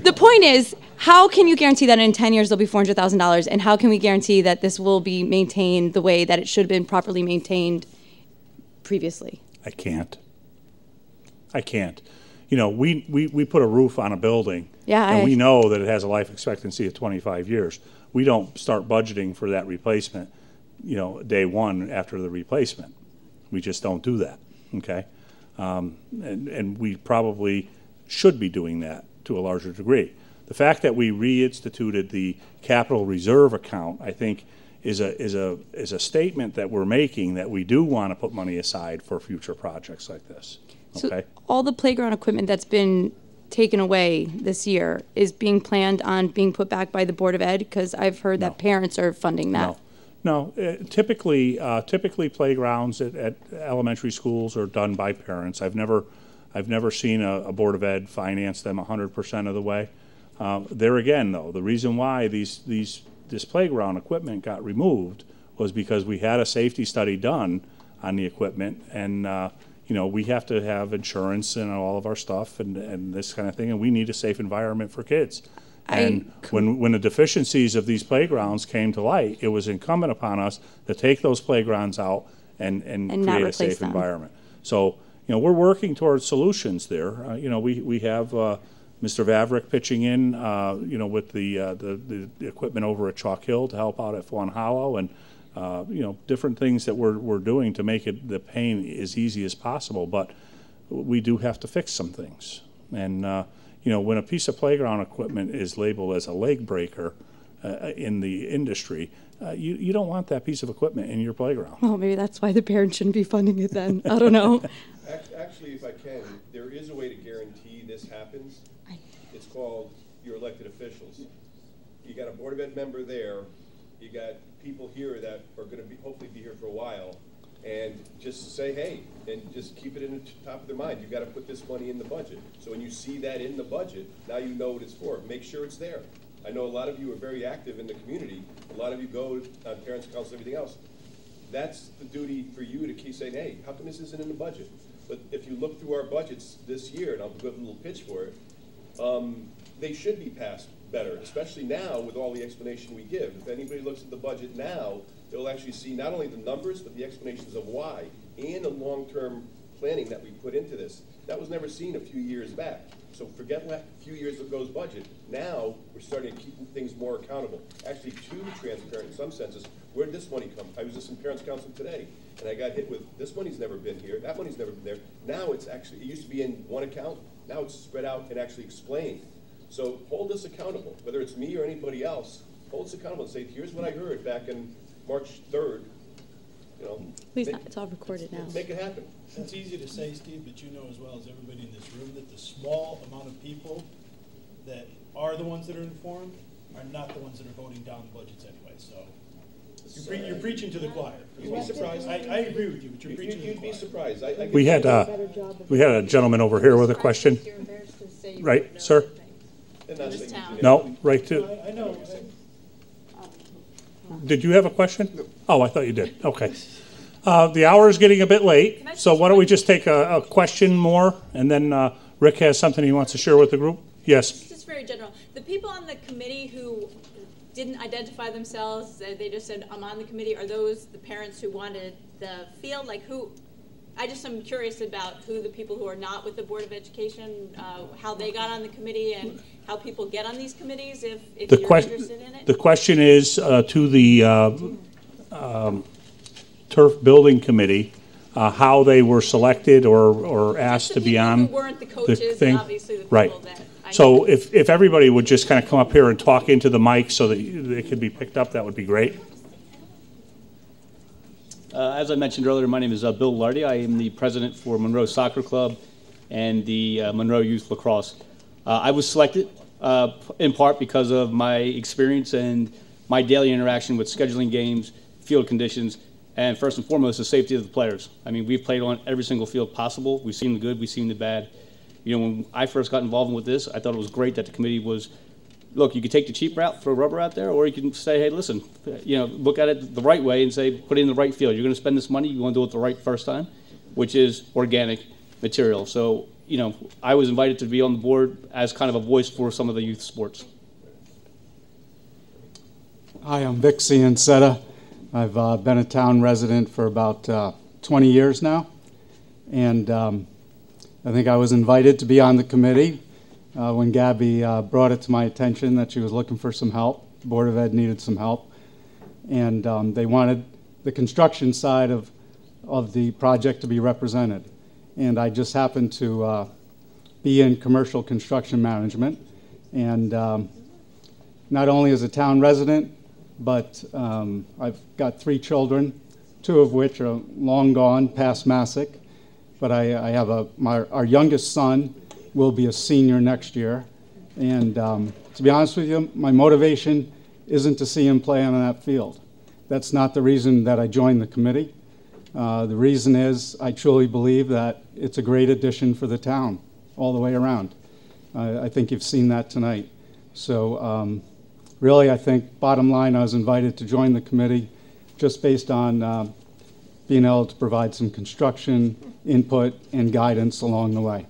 The point is, how can you guarantee that in 10 years there'll be $400,000, and how can we guarantee that this will be maintained the way that it should have been properly maintained previously? I can't. You know, we put a roof on a building, and we know that it has a life expectancy of 25 years. We don't start budgeting for that replacement, you know, day one after the replacement. We just don't do that, okay? And we probably should be doing that to a larger degree. The fact that we reinstituted the capital reserve account, I think, is a statement that we're making that we do want to put money aside for future projects like this. Okay. So all the playground equipment that's been taken away this year is being planned on being put back by the Board of Ed? Because I've heard that parents are funding that. No, typically playgrounds at elementary schools are done by parents. I've never seen a Board of Ed finance them 100% of the way. There again, though, the reason why this playground equipment got removed was because we had a safety study done on the equipment, and you know, we have to have insurance and all of our stuff and this kind of thing, and we need a safe environment for kids. And when the deficiencies of these playgrounds came to light, it was incumbent upon us to take those playgrounds out and create a safe environment. So, you know, we're working towards solutions there. You know, we have Mr. Vavrick pitching in, you know, with the equipment over at Chalk Hill to help out at Fawn Hollow, and you know, different things that we're doing to make the pain as easy as possible. But we do have to fix some things. And you know, when a piece of playground equipment is labeled as a leg breaker in the industry, you don't want that piece of equipment in your playground. Well, maybe that's why the parents shouldn't be funding it then. I don't know. Actually, if I can, there is a way to guarantee this happens. It's called your elected officials. You got a Board of Ed member there. You got people here that are going to hopefully be here for a while, and just say, hey, and just keep it in the top of their mind. You've got to put this money in the budget. So when you see that in the budget, now you know what it's for. Make sure it's there. I know a lot of you are very active in the community. A lot of you go on parents' council and everything else. That's the duty for you to keep saying, hey, how come this isn't in the budget? But if you look through our budgets this year, and I'll give a little pitch for it, they should be passed better, especially now with all the explanation we give. If anybody looks at the budget now, they'll actually see not only the numbers, but the explanations of why, and the long-term planning that we put into this. That was never seen a few years back. So forget a few years ago's budget. Now we're starting to keep things more accountable. Actually, too transparent in some senses. Where did this money come? I was just in Parents' Council today, and I got hit with, this money's never been here, that money's never been there. Now it's actually, it used to be in one account, now it's spread out and actually explained. So hold us accountable, whether it's me or anybody else, hold us accountable and say, here's what I heard back in March 3rd. You know, Please, it's all recorded now. Make it happen. It's easy to say, Steve, but you know as well as everybody in this room that the small amount of people that are the ones that are informed are not the ones that are voting down the budgets anyway. So you're preaching to the choir. You'd be surprised. I agree with you, but you're preaching to the choir. You'd be surprised. We had a gentleman over here with a question. Right, sir? No, right to. I know. Did you have a question? Oh, I thought you did. Okay. The hour is getting a bit late, so why don't we just take a question more, and then Rick has something he wants to share with the group. Yes. Just very general. The people on the committee who didn't identify themselves, they just said, I'm on the committee, are those the parents who wanted the field? Like who? I just am curious about who the people who are not with the Board of Education, how they got on the committee, and how people get on these committees if you're interested in it. The question is to the Turf Building Committee, how they were selected or asked to be on who weren't the coaches, the thing. And obviously the people that So if everybody would just kind of come up here and talk into the mic so that it could be picked up, that would be great. As I mentioned earlier, my name is Bill Lardy. I am the president for Monroe Soccer Club and the Monroe Youth Lacrosse. I was selected in part because of my experience and my daily interaction with scheduling games, field conditions, and first and foremost, the safety of the players. I mean, we've played on every single field possible. We've seen the good, we've seen the bad. You know, when I first got involved with this, I thought it was great that the committee was, look, you could take the cheap route, throw rubber out there, or you can say, hey, listen, you know, look at it the right way and say, put it in the right field. You're going to spend this money, you want to do it the right first time, which is organic material. So, you know, I was invited to be on the board as kind of a voice for some of the youth sports. Hi, I'm Vic Ciancetta. I've been a town resident for about 20 years now, and I think I was invited to be on the committee when Gabby brought it to my attention that she was looking for some help. The Board of Ed needed some help, and they wanted the construction side of the project to be represented. And I just happened to be in commercial construction management, and not only as a town resident, but I've got 3 children, 2 of which are long gone past Masuk. But I have our youngest son will be a senior next year. And to be honest with you, my motivation isn't to see him play on that field. That's not the reason that I joined the committee. The reason is I truly believe that it's a great addition for the town all the way around. I think you've seen that tonight. So really, I think, bottom line, I was invited to join the committee just based on being able to provide some construction input and guidance along the way.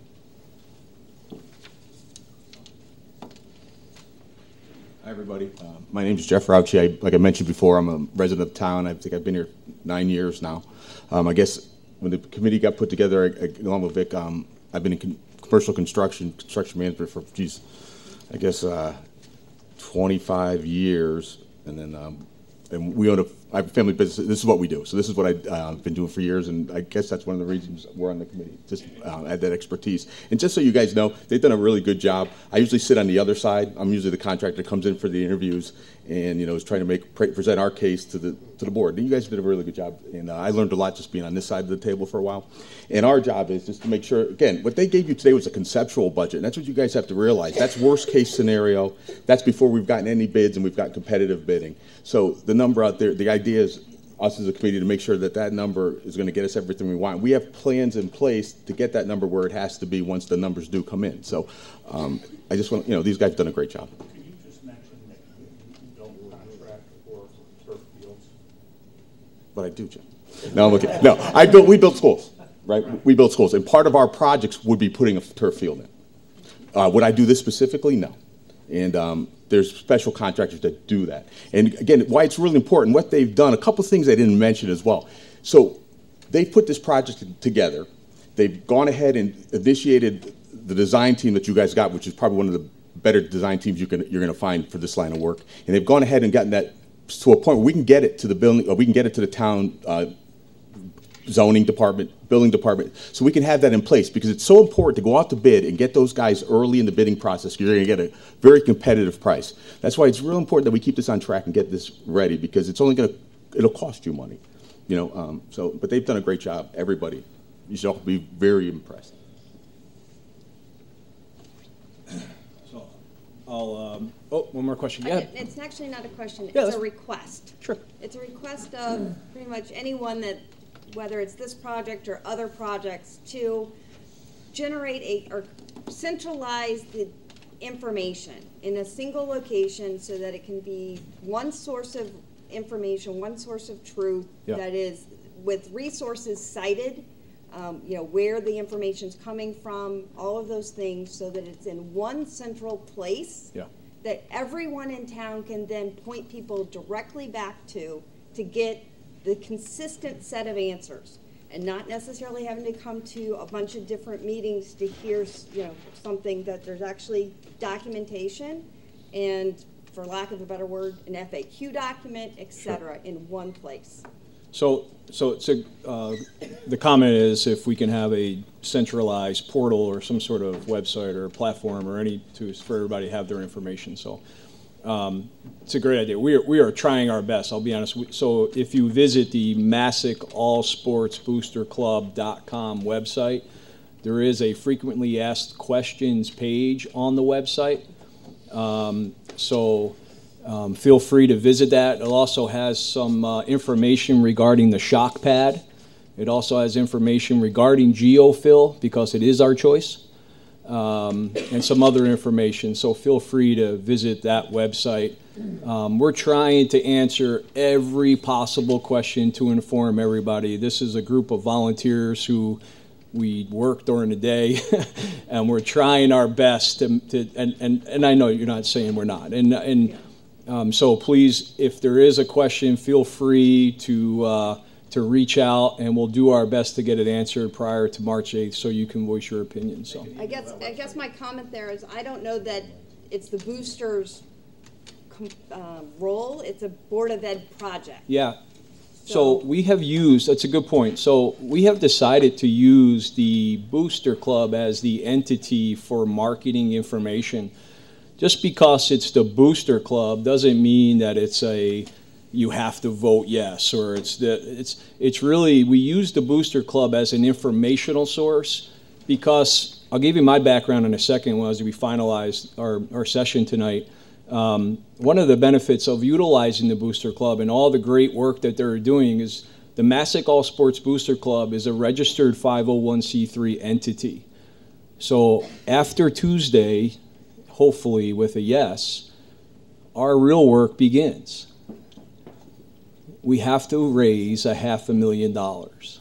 Hi, everybody. My name is Jeff Rauchi. Like I mentioned before, I'm a resident of town. I think I've been here 9 years now. I guess when the committee got put together, along with Vic, I've been in commercial construction management for, I guess 25 years, and then and we own I have a family business. This is what we do. So this is what I've been doing for years, and I guess that's one of the reasons we're on the committee, just add that expertise. And just so you guys know, they've done a really good job. I usually sit on the other side. I'm usually the contractor that comes in for the interviews, and is trying to present our case to the board. And you guys did a really good job, and I learned a lot just being on this side of the table for a while. And our job is just to make sure, again, what they gave you today was a conceptual budget, and that's what you guys have to realize. That's worst case scenario. That's before we've gotten any bids and we've got competitive bidding. So the number out there, the idea is us as a committee to make sure that that number is going to get us everything we want. We have plans in place to get that number where it has to be once the numbers do come in. So I just want, these guys have done a great job. Could you just mention that you don't contract for turf fields? But I do, Jim. No, I'm looking. No, we build schools, right? We build schools, and part of our projects would be putting a turf field in. Would I do this specifically? No. And there's special contractors that do that. And again, why it's really important, what they've done, a couple things I didn't mention as well. So they've put this project together. They've gone ahead and initiated the design team that you guys got, which is probably one of the better design teams you're going to find for this line of work. And they've gone ahead and gotten that to a point where we can get it to the building, or we can get it to the town zoning department, building department, so we can have that in place, because it's so important to go out to bid and get those guys early in the bidding process. You're going to get a very competitive price. That's why it's real important that we keep this on track and get this ready, because it's only going to, it'll cost you money, but they've done a great job, everybody. You should all be very impressed. So I'll, one more question. Yeah. It's actually not a question, Yeah, it's a request. Sure. It's a request of pretty much anyone that, whether it's this project or other projects, to generate or centralize the information in a single location so that it can be one source of information, one source of truth, that is with resources cited, where the information's coming from, all of those things, so that it's in one central place that everyone in town can then point people directly back to get the consistent set of answers, and not necessarily having to come to a bunch of different meetings to hear, something that there's actually documentation and, for lack of a better word, an FAQ document, etc., in one place. So the comment is if we can have a centralized portal or some sort of website or platform or for everybody to have their information. So it's a great idea. We are trying our best, I'll be honest. So if you visit the MasukAllSportsBoosterClub.com website, there is a frequently asked questions page on the website. Feel free to visit that. It also has some information regarding the shock pad. It also has information regarding geofill, because it is our choice, and some other information. So feel free to visit that website. We're trying to answer every possible question to inform everybody. This is a group of volunteers who we work during the day, and we're trying our best and I know you're not saying we're not. So please, if there is a question, feel free to reach out, and we'll do our best to get it answered prior to March 8th, so you can voice your opinion. So I guess my comment there is, I don't know that it's the boosters' role. It's a Board of Ed project. Yeah. So we have used, that's a good point. So we have decided to use the Booster Club as the entity for marketing information. Just because it's the Booster Club doesn't mean that it's you have to vote yes, or it's really, we use the Booster Club as an informational source, because I'll give you my background in a second as we finalize our session tonight. One of the benefits of utilizing the Booster Club and all the great work that they're doing is the Masuk All Sports Booster Club is a registered 501c3 entity. So after Tuesday, hopefully with a yes, our real work begins. We have to raise $500,000.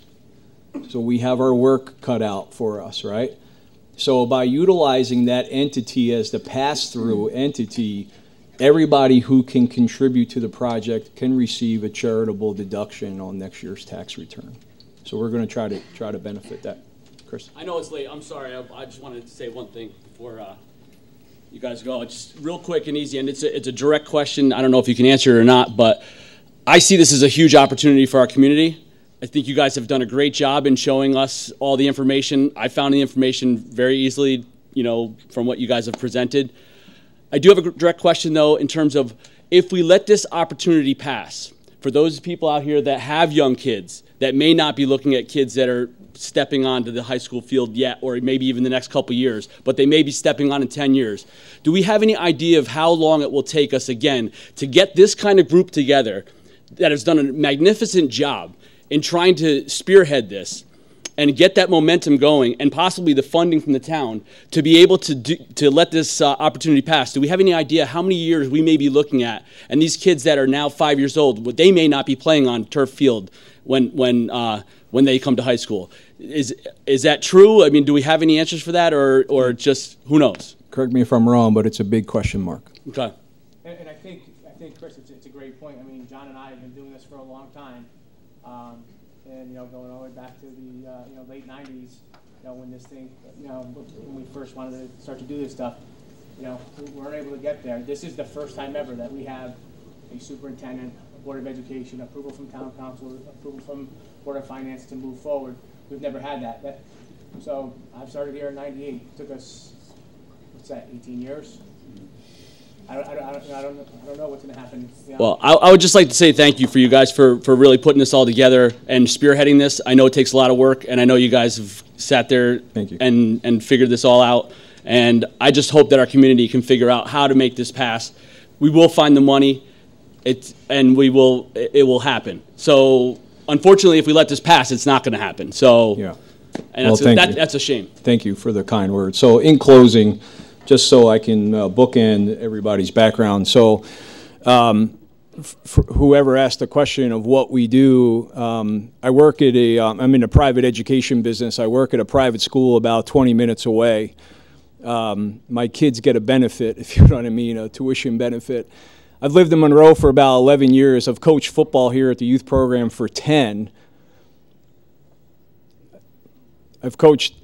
So we have our work cut out for us, right? So by utilizing that entity as the pass-through entity, everybody who can contribute to the project can receive a charitable deduction on next year's tax return. So we're going to try to benefit that. Chris? I know it's late. I'm sorry. I just wanted to say one thing before you guys go. It's just real quick and easy, and it's a direct question. I don't know if you can answer it or not, but I see this as a huge opportunity for our community. I think you guys have done a great job in showing us all the information. I found the information very easily, from what you guys have presented. I do have a direct question, though, in terms of if we let this opportunity pass, for those people out here that have young kids that may not be looking at kids that are stepping onto the high school field yet, or maybe even the next couple years, but they may be stepping on in 10 years. Do we have any idea of how long it will take us, again, to get this kind of group together that has done a magnificent job in trying to spearhead this and get that momentum going, and possibly the funding from the town to be able to let this opportunity pass? Do we have any idea how many years we may be looking at? And these kids that are now 5 years old, they may not be playing on turf field when they come to high school. Is that true? I mean, do we have any answers for that, or just who knows? Correct me if I'm wrong, but it's a big question mark. Okay. And I think Chris, it's a great point. I mean, John and I have been doing this for a long time. And going all the way back to the late '90s, when this thing, when we first wanted to start to do this stuff, we weren't able to get there. This is the first time ever that we have a superintendent, a board of education, approval from town council, approval from board of finance to move forward. We've never had that. So I've started here in '98. It took us, 18 years. I don't know what's going to happen. Well, I would just like to say thank you for you guys for really putting this all together and spearheading this. I know it takes a lot of work, and I know you guys have sat there and figured this all out. And I just hope that our community can figure out how to make this pass. We will find the money, it will happen. So unfortunately, if we let this pass, it's not going to happen. So yeah, and that's a shame. Thank you for the kind words. So in closing, just so I can bookend everybody's background. So whoever asked the question of what we do, I work at I'm in a private education business. I work at a private school about 20 minutes away. My kids get a benefit, if you know what I mean, a tuition benefit. I've lived in Monroe for about 11 years. I've coached football here at the youth program for 10. I've coached,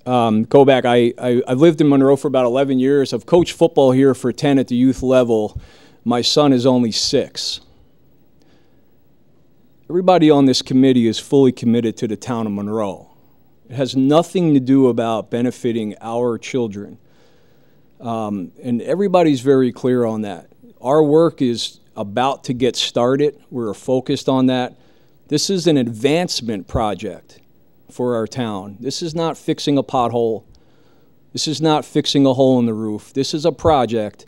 go back. I've lived in Monroe for about 11 years. I've coached football here for 10 at the youth level. My son is only 6. Everybody on this committee is fully committed to the town of Monroe. It has nothing to do about benefiting our children. And everybody's very clear on that. Our work is about to get started. We're focused on that. This is an advancement project for our town. This is not fixing a pothole. This is not fixing a hole in the roof. This is a project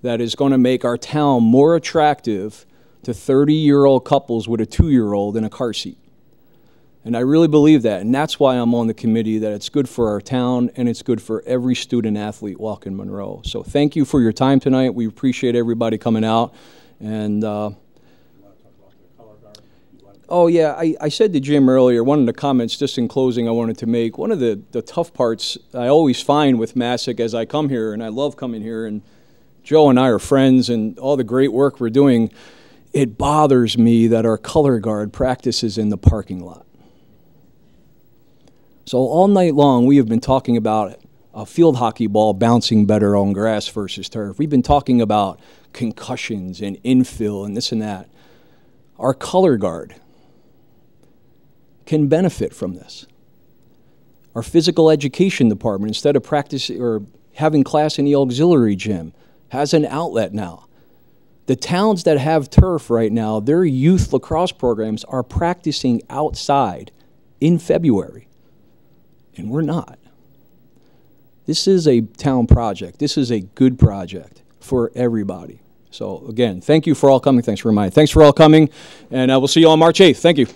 that is going to make our town more attractive to 30-year-old couples with a 2-year-old in a car seat. And I really believe that, and that's why I'm on the committee, that it's good for our town and it's good for every student-athlete walking Monroe. So thank you for your time tonight. We appreciate everybody coming out. And oh, yeah, I said to Jim earlier, one of the comments just in closing I wanted to make, one of the tough parts I always find with Masuk as I come here, and I love coming here, and Joe and I are friends, and all the great work we're doing, it bothers me that our color guard practices in the parking lot. So all night long, we have been talking about a field hockey ball bouncing better on grass versus turf. We've been talking about concussions and infill and this and that. Our color guard can benefit from this. Our physical education department, instead of practicing or having class in the auxiliary gym, has an outlet now. The towns that have turf right now, their youth lacrosse programs are practicing outside in February. And we're not. This is a town project. This is a good project for everybody. So again, thank you for all coming. Thanks for reminding. Thanks for all coming, and we'll see you on March 8th. Thank you.